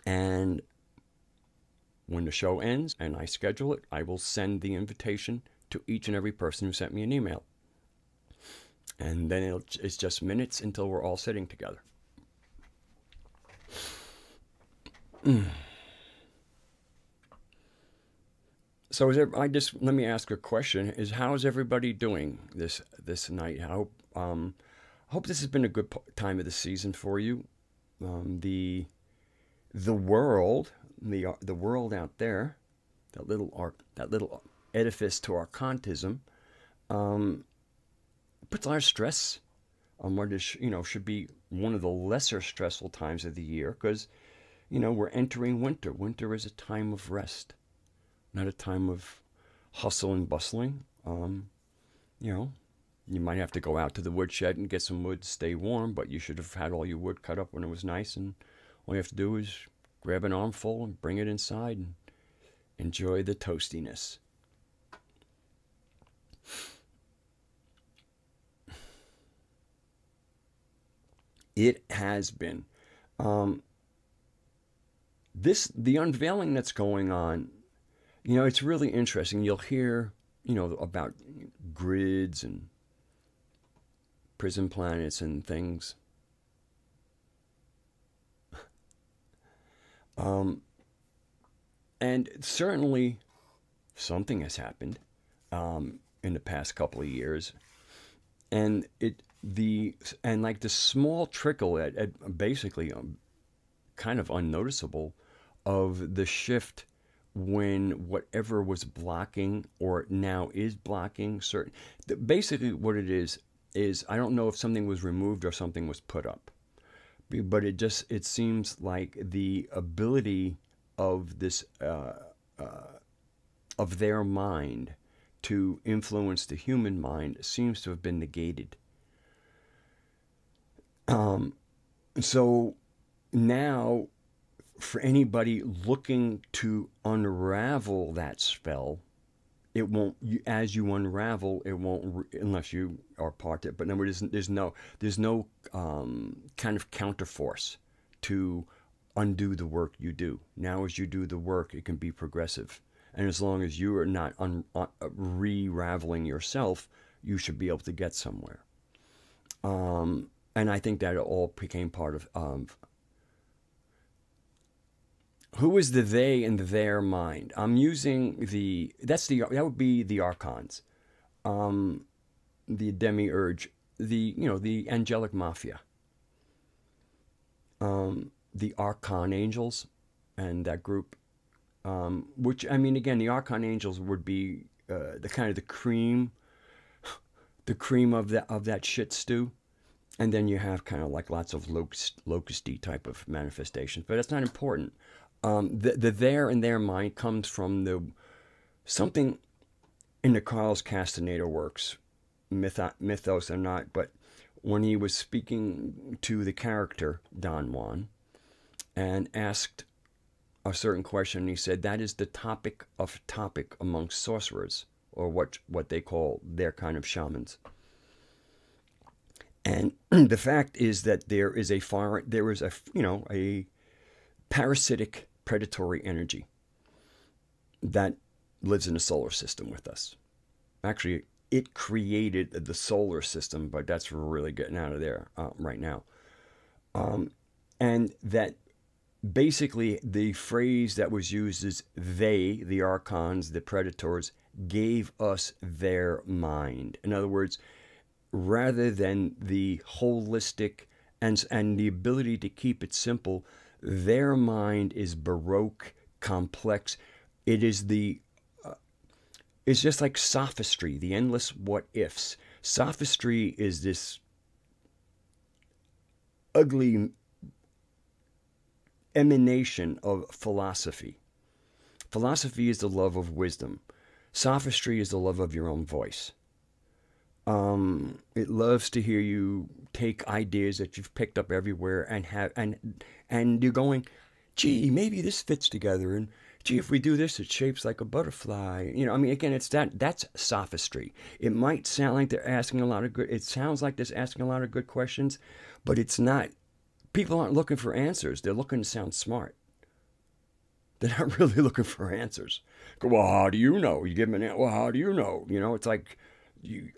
And when the show ends and I schedule it, I will send the invitation to each and every person who sent me an email. And then it's just minutes until we're all sitting together. So let me ask a question: how's everybody doing this night? I hope this has been a good time of the season for you. The world out there, that little edifice to our contism, puts a lot of stress on what is should be one of the lesser stressful times of the year because we're entering winter. Winter is a time of rest, not a time of hustle and bustling. You might have to go out to the woodshed and get some wood to stay warm, but you should have had all your wood cut up when it was nice, and all you have to do is grab an armful and bring it inside and enjoy the toastiness. It has been. Um, the unveiling that's going on, it's really interesting. You'll hear, about grids and prison planets and things. Um, and certainly something has happened in the past couple of years, and like the small trickle at basically kind of unnoticeable of the shift when whatever was blocking or now is blocking certain. Basically, what it is I don't know if something was removed or something was put up, but it seems like the ability of this of their mind to influence the human mind seems to have been negated. Um, so now, for anybody looking to unravel that spell, it won't. As you unravel, it won't unless you are part of it. But no, there's no kind of counterforce to undo the work you do. Now, as you do the work, it can be progressive, and as long as you are not re-raveling yourself, you should be able to get somewhere. And I think that it all became part of who is the they and their mind. I'm using that would be the archons, the demiurge, the angelic mafia, the archon angels, and that group. Which, I mean, again, the archon angels would be the kind of the cream of that shit stew. And then you have kind of like lots of locusty type of manifestations, but that's not important. The there in their mind comes from something in the Carlos Castaneda works, mythos or not, but when he was speaking to the character Don Juan and asked a certain question, he said that is the topic amongst sorcerers, or what they call their kind of shamans. And the fact is that there is a parasitic predatory energy that lives in the solar system with us. Actually, it created the solar system, but that's really getting out of there right now. And that basically the phrase that was used is they, the archons, the predators, gave us their mind. In other words, rather than the holistic and the ability to keep it simple, their mind is baroque, complex. It is it's just like sophistry, the endless what ifs. Sophistry is this ugly emanation of philosophy. Philosophy is the love of wisdom. Sophistry is the love of your own voice. It loves to hear you take ideas that you've picked up everywhere and you're going, gee, maybe this fits together, and gee, if we do this, it shapes like a butterfly. I mean, again, that's sophistry. It might sound like they're asking a lot of good. It sounds like they're asking a lot of good questions, but it's not. People aren't looking for answers. They're looking to sound smart. They're not really looking for answers. Well, how do you know? You give them an answer. Well, how do you know? It's like,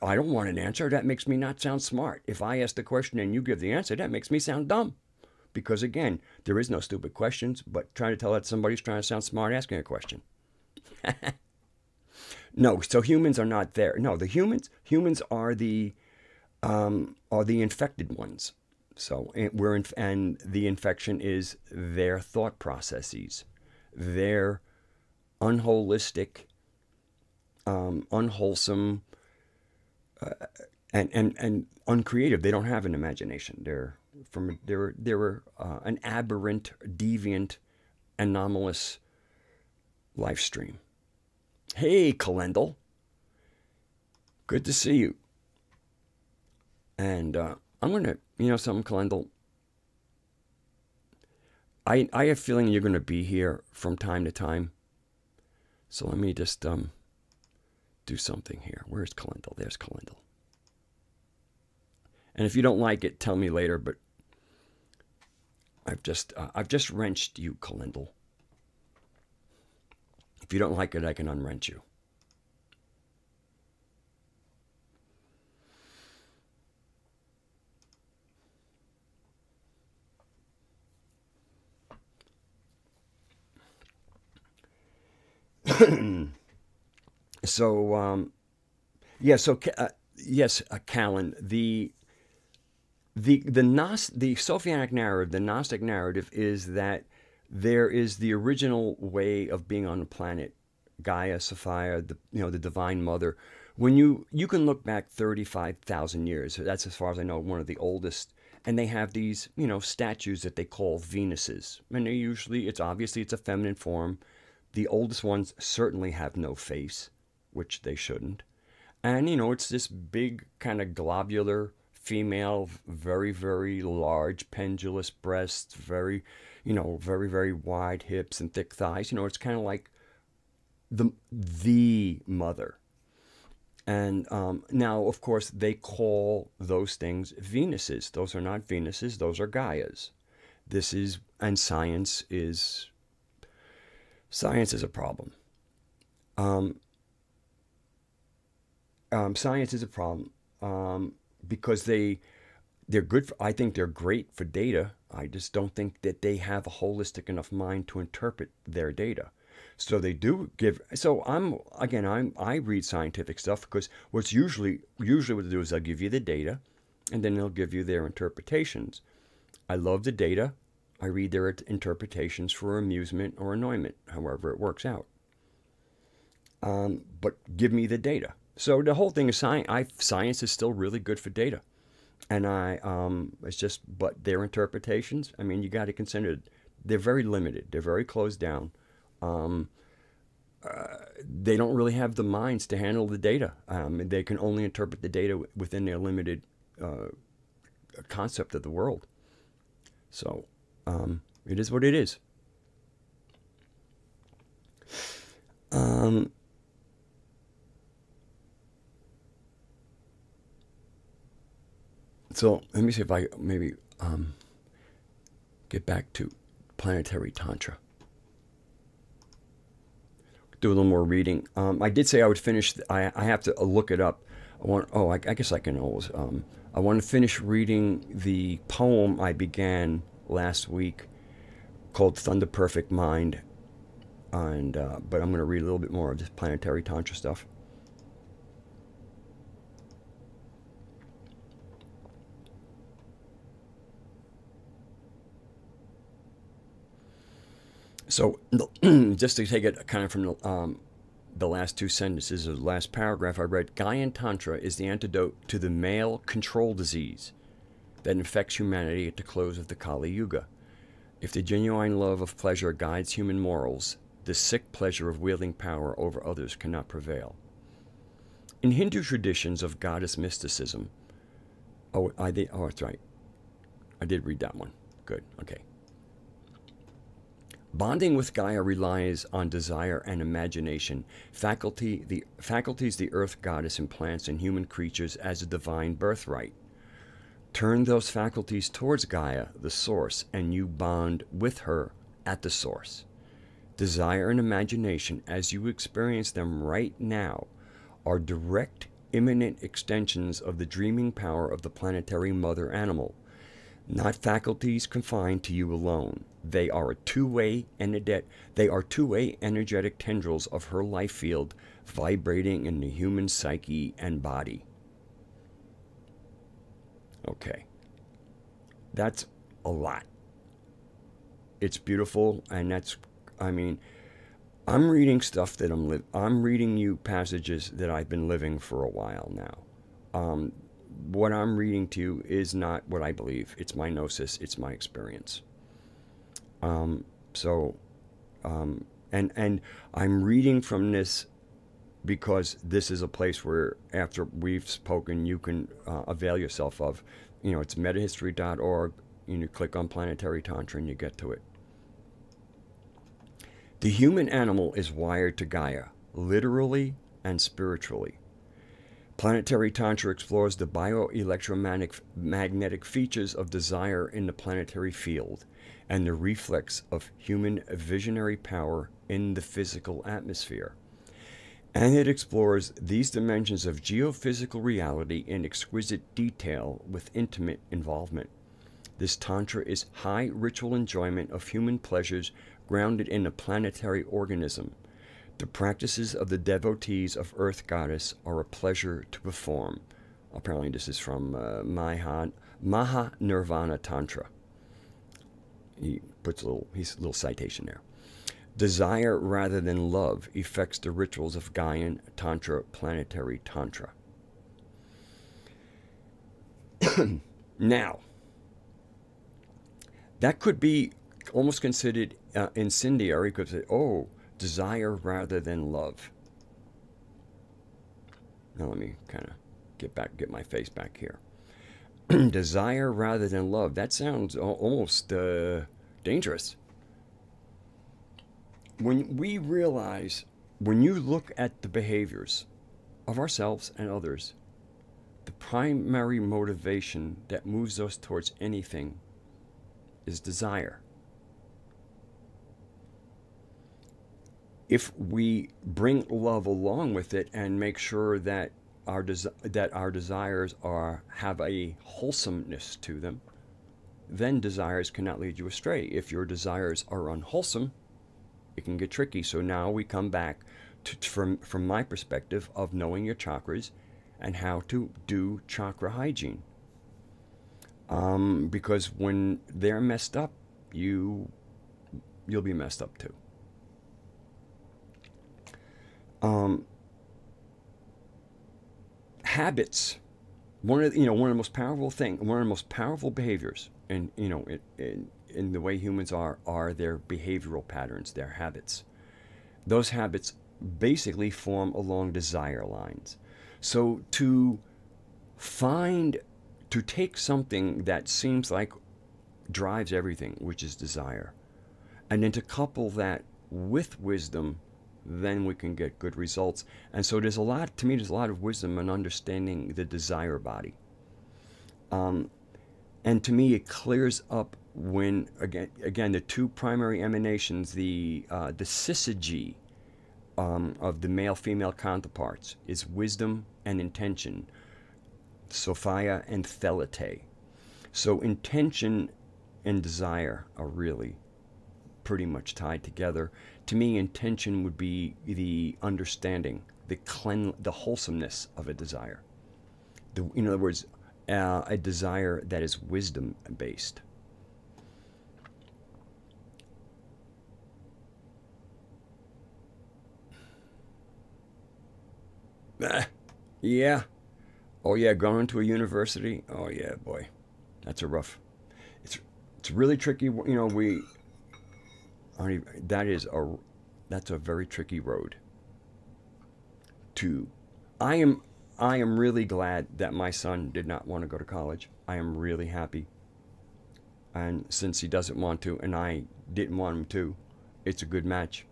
I don't want an answer. That makes me not sound smart. If I ask the question and you give the answer, that makes me sound dumb. Because again, there is no stupid questions, but trying to tell that somebody's trying to sound smart asking a question. No, so humans are not there. No, the humans are the infected ones. So and the infection is their thought processes, their unholistic, unwholesome, and uncreative. They don't have an imagination. They're an aberrant, deviant, anomalous life stream. Hey, Kalendal. Good to see you. And I'm going to, something, Kalendal. I have a feeling you're going to be here from time to time. So let me just do something here. Where's Kalendal? There's Kalendal. And if you don't like it, tell me later, but I've just wrenched you, Kalendal. If you don't like it, I can unwrench you. So, yes, Callan, the Sophianic narrative, the Gnostic narrative, is that there is the original way of being on the planet, Gaia, Sophia, the Divine Mother. When you can look back 35,000 years, that's as far as I know, one of the oldest, and they have these statues that they call Venuses, and it's obviously a feminine form. The oldest ones certainly have no face, which they shouldn't. And, it's this big kind of globular female, very, very large, pendulous breasts, very, very, very wide hips and thick thighs. It's kind of like the mother. And now, of course, they call those things Venuses. Those are not Venuses. Those are Gaias. And science is a problem. Science is a problem because they're good. I think they're great for data. I just don't think that they have a holistic enough mind to interpret their data. So they do give. So I read scientific stuff because what's usually what they do is they'll give you the data, and then they'll give you their interpretations. I love the data. I read their interpretations for amusement or annoyment, however it works out. But give me the data. So the whole thing is science is still really good for data, and but their interpretations. I mean, you got to consider they're very limited. They're very closed down. They don't really have the minds to handle the data. They can only interpret the data within their limited concept of the world. So it is what it is. So let me see if I maybe get back to planetary tantra. Do a little more reading. I did say I would finish. I have to look it up. I guess I can always. I want to finish reading the poem I began last week called "Thunder Perfect Mind," but I'm going to read a little bit more of this planetary tantra stuff. So just to take it kind of from the last two sentences of the last paragraph I read, Gaian Tantra is the antidote to the male control disease that infects humanity at the close of the Kali Yuga. If the genuine love of pleasure guides human morals, the sick pleasure of wielding power over others cannot prevail. In Hindu traditions of goddess mysticism, that's right. I did read that one. Good, okay. Bonding with Gaia relies on desire and imagination, faculties the earth goddess implants in human creatures as a divine birthright. Turn those faculties towards Gaia, the source, and you bond with her at the source. Desire and imagination, as you experience them right now, are direct, imminent extensions of the dreaming power of the planetary mother animal, not faculties confined to you alone. They are two-way energetic tendrils of her life field vibrating in the human psyche and body. Okay. That's a lot. It's beautiful, and I'm reading stuff that I'm reading you passages that I've been living for a while now. What I'm reading to you is not what I believe. It's my gnosis. It's my experience. And I'm reading from this because this is a place where, after we've spoken, you can avail yourself of. It's metahistory.org. You click on Planetary Tantra and you get to it. The human animal is wired to Gaia, literally and spiritually. Planetary Tantra explores the bioelectromagnetic features of desire in the planetary field and the reflex of human visionary power in the physical atmosphere. And it explores these dimensions of geophysical reality in exquisite detail with intimate involvement. This Tantra is high ritual enjoyment of human pleasures grounded in a planetary organism. The practices of the devotees of Earth Goddess are a pleasure to perform. Apparently this is from Maha Nirvana Tantra. He puts a little citation there. Desire rather than love affects the rituals of Gaian Tantra, planetary Tantra. Now, that could be almost considered incendiary because, oh, desire rather than love. Now let me kind of get my face back here. Desire rather than love. That sounds almost dangerous. When we realize, when you look at the behaviors of ourselves and others, the primary motivation that moves us towards anything is desire. If we bring love along with it and make sure that our desires have a wholesomeness to them, then desires cannot lead you astray. If your desires are unwholesome, it can get tricky. So now we come back to, from my perspective of knowing your chakras and how to do chakra hygiene. Because when they're messed up, you'll be messed up too. Habits. One of the most powerful behaviors, in the way humans are their behavioral patterns, their habits. Those habits basically form along desire lines. So to take something that seems like drives everything, which is desire, and then to couple that with wisdom, then we can get good results. And so there's a lot of wisdom in understanding the desire body. And to me, it clears up when, again, the two primary emanations, the syzygy of the male-female counterparts is wisdom and intention, Sophia and Thelete. So intention and desire are really pretty much tied together. To me, intention would be the understanding, the wholesomeness of a desire. In other words, a desire that is wisdom-based. Yeah. Oh yeah, going to a university. Oh yeah, boy, that's a rough. It's really tricky. That's a very tricky road. I am really glad that my son did not want to go to college. I am really happy. And since he doesn't want to, and I didn't want him to, it's a good match.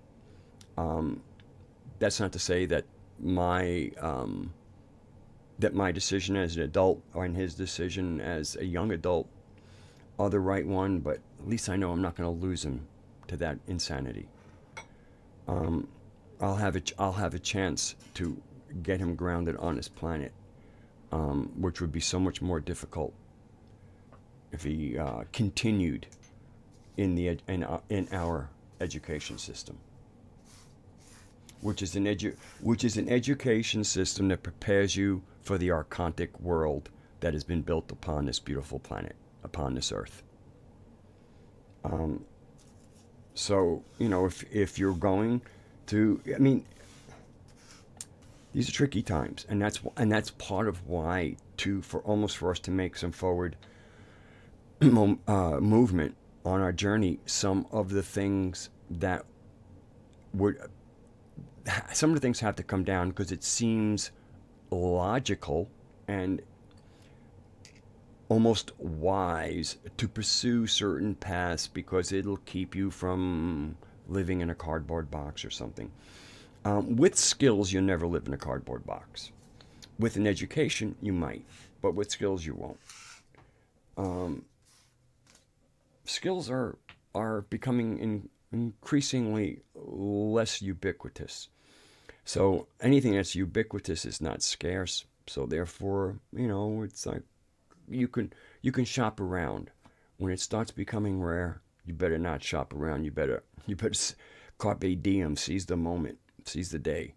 That's not to say that my decision as an adult and his decision as a young adult are the right one, but at least I know I'm not going to lose him to that insanity. I'll have a chance to get him grounded on his planet, which would be so much more difficult if he continued in our education system, which is an education system that prepares you for the archontic world that has been built upon this beautiful planet, upon this earth. So, if you're going to, these are tricky times, and that's part of why for us to make some forward movement on our journey. Some of the things have to come down because it seems logical and almost wise to pursue certain paths because it'll keep you from living in a cardboard box or something. With skills, you'll never live in a cardboard box. With an education, you might, but with skills, you won't. Skills are becoming increasingly less ubiquitous. So anything that's ubiquitous is not scarce. So therefore, it's like you can shop around. When it starts becoming rare, you better not shop around. You better carpe diem, seize the moment, seize the day.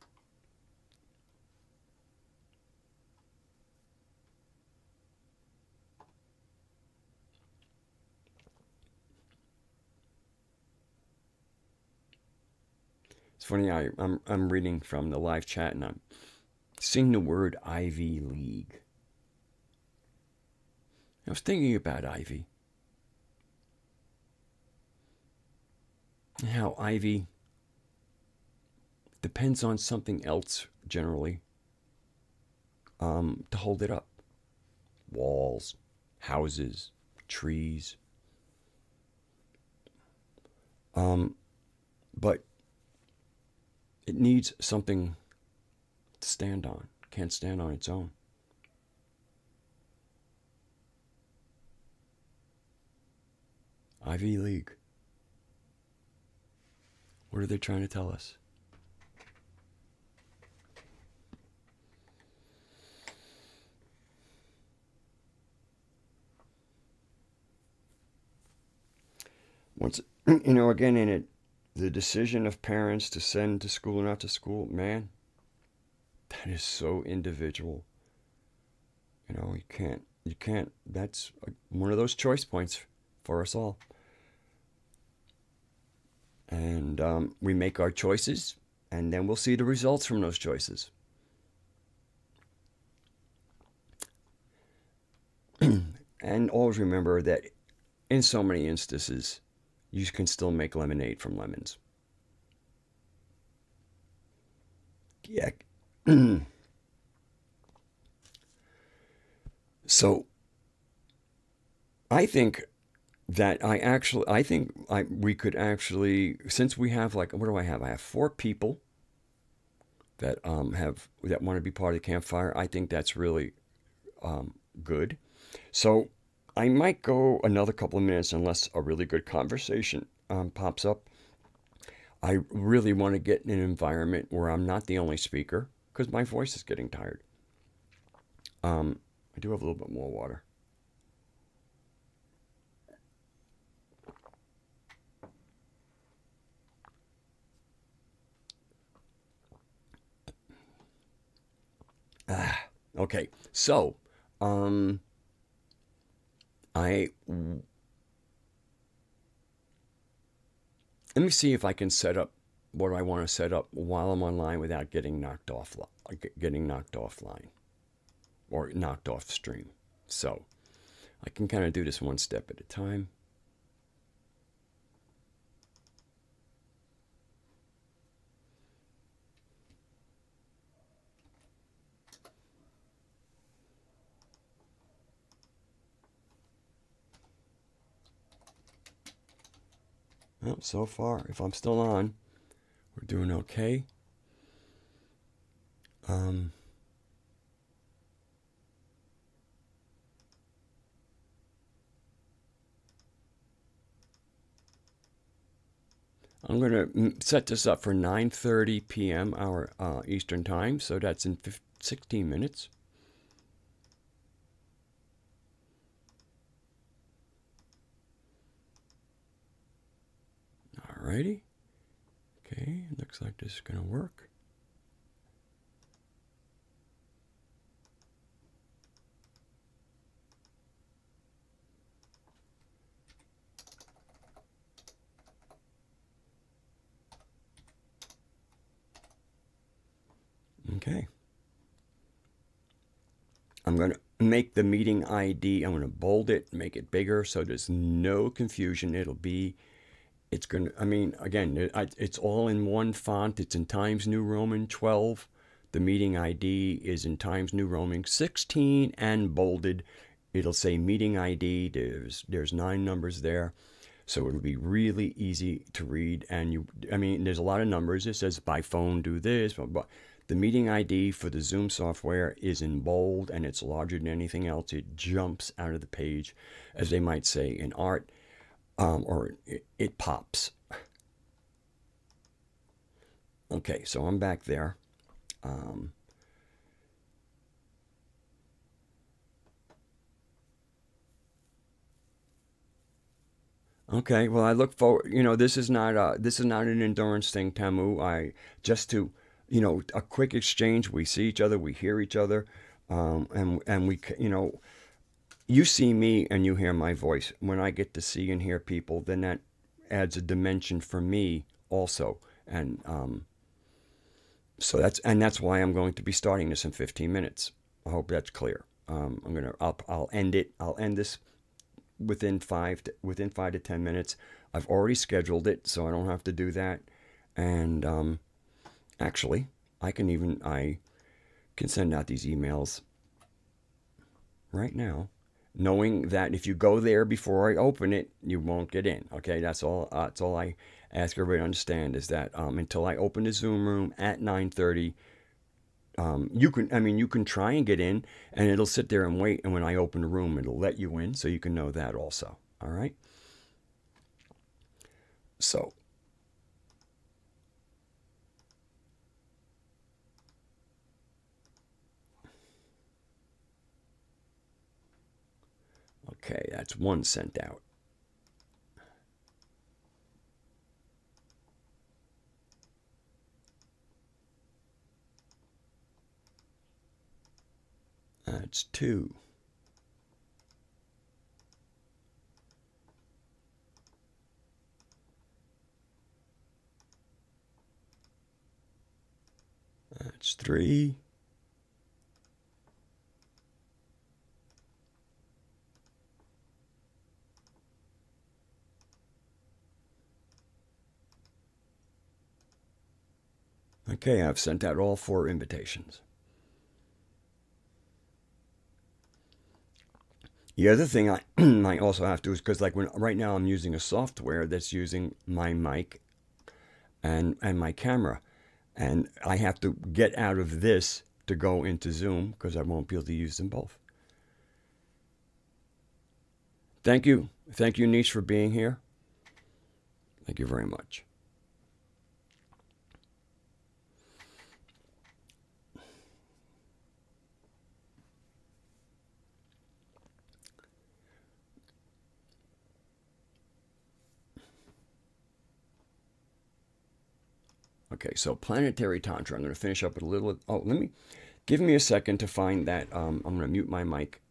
It's funny. I'm reading from the live chat and I'm seeing the word Ivy League. I was thinking about Ivy. And how Ivy depends on something else generally to hold it up. Walls, houses, trees. But it needs something to stand on. Can't stand on its own. Ivy League. What are they trying to tell us? Once, again in it, the decision of parents to send to school or not to school, man, that is so individual. You can't, that's one of those choice points for us all. And we make our choices, and then we'll see the results from those choices. And always remember that in so many instances, you can still make lemonade from lemons. Yeah. So, I think that we could actually, since we have what do I have? I have 4 people that that want to be part of the campfire. I think that's really good. So I might go another couple of minutes unless a really good conversation pops up. I really want to get in an environment where I'm not the only speaker because my voice is getting tired. I do have a little bit more water. Okay, so let me see if I can set up what I want to set up while I'm online without getting knocked offline or knocked off stream. So I can kind of do this one step at a time. Well, so far, if I'm still on, we're doing okay. I'm going to set this up for 9:30 p.m. our Eastern time, so that's in 16 minutes. Alrighty. Okay, looks like this is going to work. Okay. I'm going to make the meeting ID, I'm going to bold it, make it bigger so there's no confusion. It's going to, I mean, again, it's all in one font. It's in Times New Roman 12. The meeting ID is in Times New Roman 16 and bolded. It'll say meeting ID. There's 9 numbers there. So it'll be really easy to read. And I mean, there's a lot of numbers. It says by phone, do this, blah, blah. The meeting ID for the Zoom software is in bold and it's larger than anything else. It jumps out of the page, as they might say in art, or it pops. Okay, so I'm back there. Okay, well, I look forward. This is not an endurance thing, Tamu. I just to, a quick exchange. We see each other, we hear each other, and we, you see me and you hear my voice. When I get to see and hear people, then that adds a dimension for me also, and so that's why I'm going to be starting this in 15 minutes. I hope that's clear. I'll end it. I'll end this within 5 to 10 minutes. I've already scheduled it, so I don't have to do that. And actually, I can send out these emails right now, knowing that if you go there before I open it, you won't get in. Okay, that's all. That's all I ask everybody to understand is that until I open the Zoom room at 9:30. You can try and get in, and it'll sit there and wait. And when I open the room, it'll let you in, so you can know that also. All right. So, okay, that's one sent out. That's two. That's three. Okay, I've sent out all 4 invitations. The other thing I might also have to is because right now I'm using a software that's using my mic and my camera, and I have to get out of this to go into Zoom because I won't be able to use them both. Thank you, Niche, for being here. Thank you very much. Okay, so planetary tantra. I'm going to finish up with a little. Oh, give me a second to find that. I'm going to mute my mic.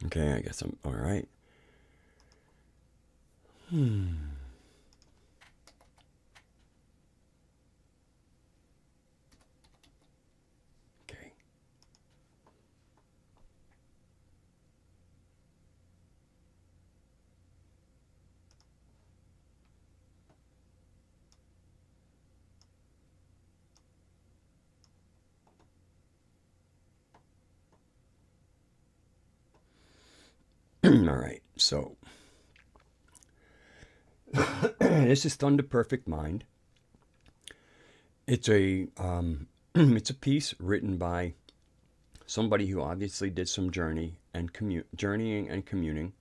Okay, I guess I'm all right. Okay. All right. So this is Thunder Perfect Mind. It's a it's a piece written by somebody who obviously did some journeying and communing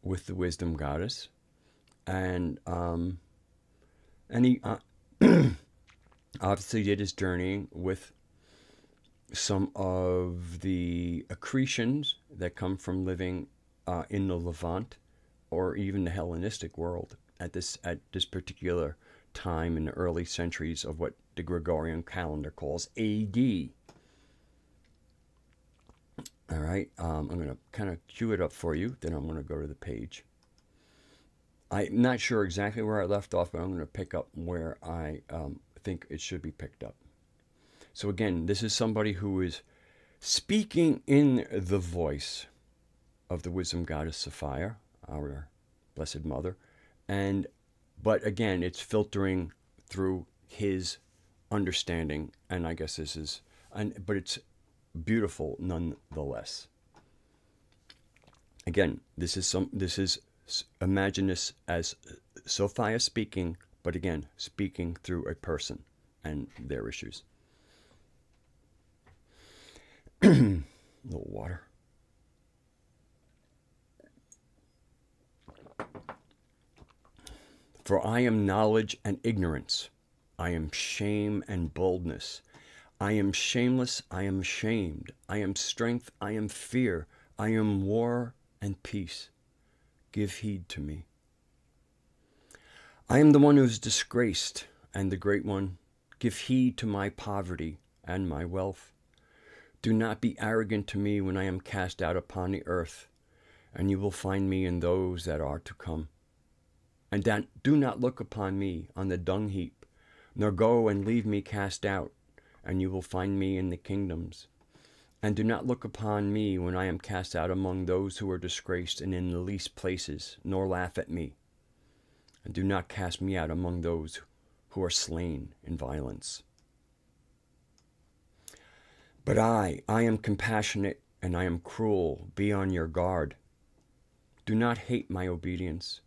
with the wisdom goddess, and he obviously did his journeying with some of the accretions that come from living in the Levant or even the Hellenistic world at this particular time in the early centuries of what the Gregorian calendar calls AD. All right, I'm going to kind of cue it up for you, then I'm going to go to the page. I'm not sure exactly where I left off, but I'm going to pick up where I think it should be picked up. So again, this is somebody who is speaking in the voice of the wisdom goddess Sophia, our Blessed Mother, but again, it's filtering through his understanding, and I guess this is, but it's beautiful nonetheless. Again, imagine this as Sophia speaking, but again, speaking through a person and their issues. A little water. For I am knowledge and ignorance. I am shame and boldness. I am shameless, I am ashamed. I am strength, I am fear. I am war and peace. Give heed to me. I am the one who is disgraced, and the great one. Give heed to my poverty and my wealth. Do not be arrogant to me when I am cast out upon the earth, and you will find me in those that are to come. And do not look upon me on the dung heap, nor go and leave me cast out, and you will find me in the kingdoms. And do not look upon me when I am cast out among those who are disgraced and in the least places, nor laugh at me. And do not cast me out among those who are slain in violence. But I am compassionate, and I am cruel. Be on your guard. Do not hate my obedience,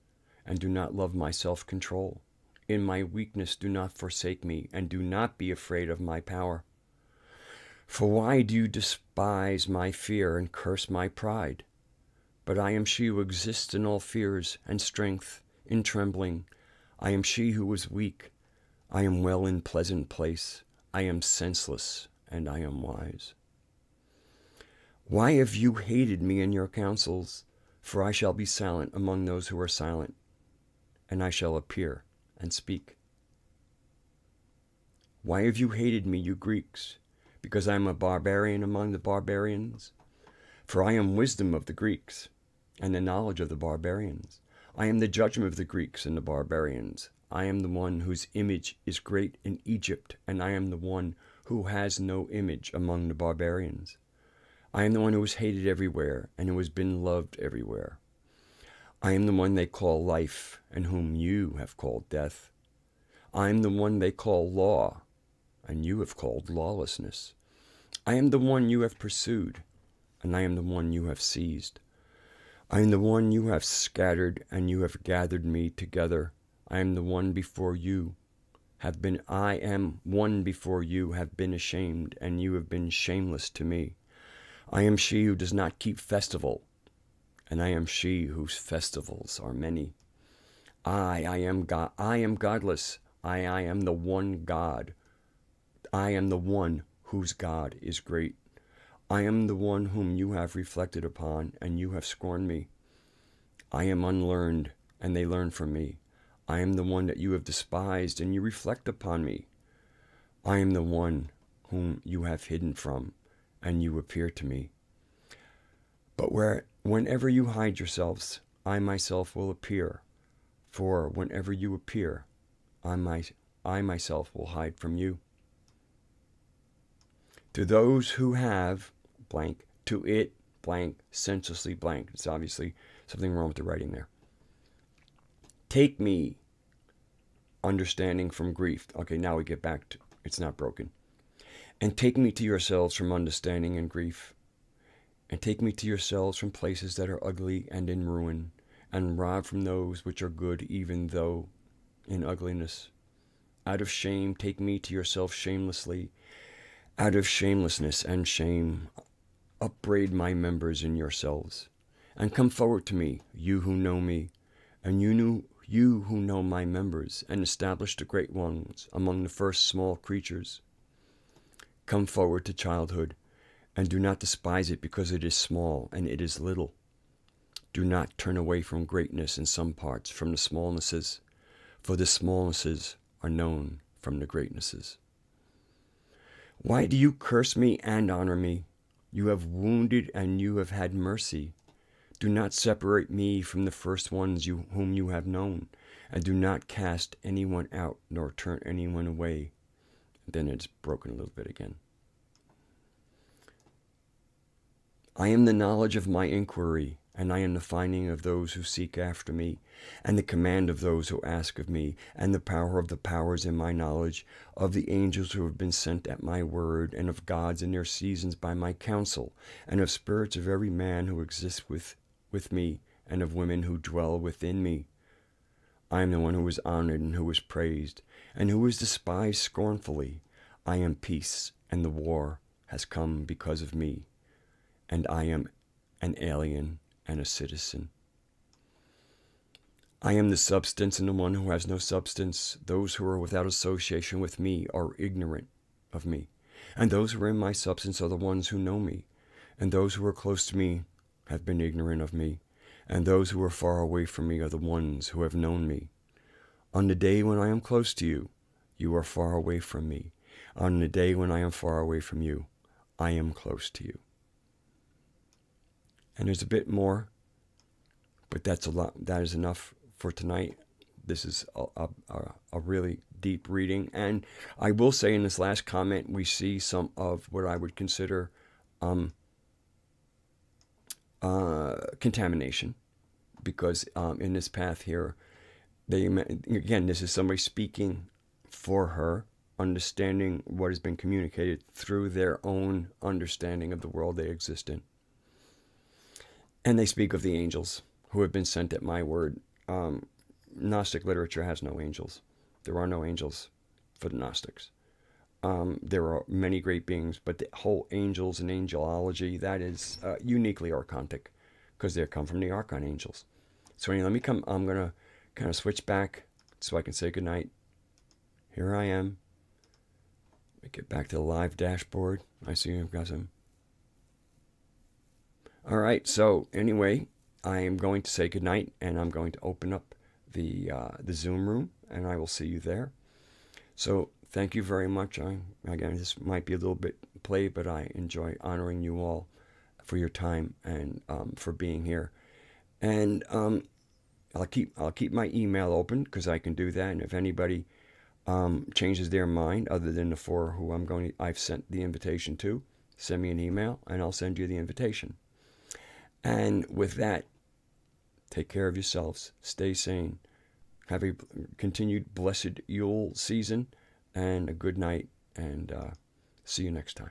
and do not love my self-control. In my weakness do not forsake me, and do not be afraid of my power. For why do you despise my fear and curse my pride? But I am she who exists in all fears and strength, in trembling. I am she who was weak. I am well in pleasant place. I am senseless, and I am wise. Why have you hated me in your counsels? For I shall be silent among those who are silent, and I shall appear and speak. Why have you hated me, you Greeks? Because I am a barbarian among the barbarians? For I am wisdom of the Greeks, and the knowledge of the barbarians. I am the judgment of the Greeks and the barbarians. I am the one whose image is great in Egypt, and I am the one who has no image among the barbarians. I am the one who is hated everywhere, and who has been loved everywhere. I am the one they call life, and whom you have called death. I am the one they call law, and you have called lawlessness. I am the one you have pursued, and I am the one you have seized. I am the one you have scattered, and you have gathered me together. I am the one before you have been, I am one before you have been ashamed, and you have been shameless to me. I am she who does not keep festival, and I am she whose festivals are many. I am God. I am godless. I am the one God. I am the one whose God is great. I am the one whom you have reflected upon, and you have scorned me. I am unlearned, and they learn from me. I am the one that you have despised, and you reflect upon me. I am the one whom you have hidden from, and you appear to me. But whenever you hide yourselves, I myself will appear. For whenever you appear, I myself will hide from you. To those who have blank, to it blank, senselessly blank. It's obviously something wrong with the writing there. Take me, understanding from grief. Okay, now we get back to, it's not broken. And take me to yourselves from understanding and grief. And take me to yourselves from places that are ugly and in ruin, and rob from those which are good, even though in ugliness. Out of shame, take me to yourself shamelessly. Out of shamelessness and shame, upbraid my members in yourselves. And come forward to me, you who know me, and you who know my members, and establish the great ones among the first small creatures. Come forward to childhood, and do not despise it because it is small and it is little. Do not turn away from greatness in some parts, from the smallnesses, for the smallnesses are known from the greatnesses. Why do you curse me and honor me? You have wounded and you have had mercy. Do not separate me from the first ones whom you have known, and do not cast anyone out, nor turn anyone away. Then it's broken a little bit again. I am the knowledge of my inquiry, and I am the finding of those who seek after me, and the command of those who ask of me, and the power of the powers in my knowledge, of the angels who have been sent at my word, and of gods in their seasons by my counsel, and of spirits of every man who exists with me, and of women who dwell within me. I am the one who is honored and who is praised, and who is despised scornfully. I am peace, and the war has come because of me, and I am an alien and a citizen. I am the substance and the one who has no substance. Those who are without association with me are ignorant of me, and those who are in my substance are the ones who know me, and those who are close to me have been ignorant of me, and those who are far away from me are the ones who have known me. On the day when I am close to you, you are far away from me. On the day when I am far away from you, I am close to you. And there's a bit more, but that's a lot. That is enough for tonight. This is a really deep reading. And I will say in this last comment, we see some of what I would consider contamination, because in this path here, again, this is somebody speaking for her, understanding what has been communicated through their own understanding of the world they exist in. And they speak of the angels who have been sent at my word. Gnostic literature has no angels. There are no angels for the Gnostics. There are many great beings, but the whole angels and angelology, that is uniquely archontic, because they come from the archon angels. So anyway, I'm going to kind of switch back so I can say goodnight. Here I am. Let me get back to the live dashboard. I see I've got some. All right, so anyway, I am going to say goodnight, and I'm going to open up the Zoom room, and I will see you there. So thank you very much. Again, this might be a little bit play, but I enjoy honoring you all for your time and for being here. And I'll keep my email open, because I can do that. And if anybody changes their mind, other than the four who I've sent the invitation to, send me an email, and I'll send you the invitation. And with that, take care of yourselves. Stay sane. Have a continued blessed Yule season and a good night. And see you next time.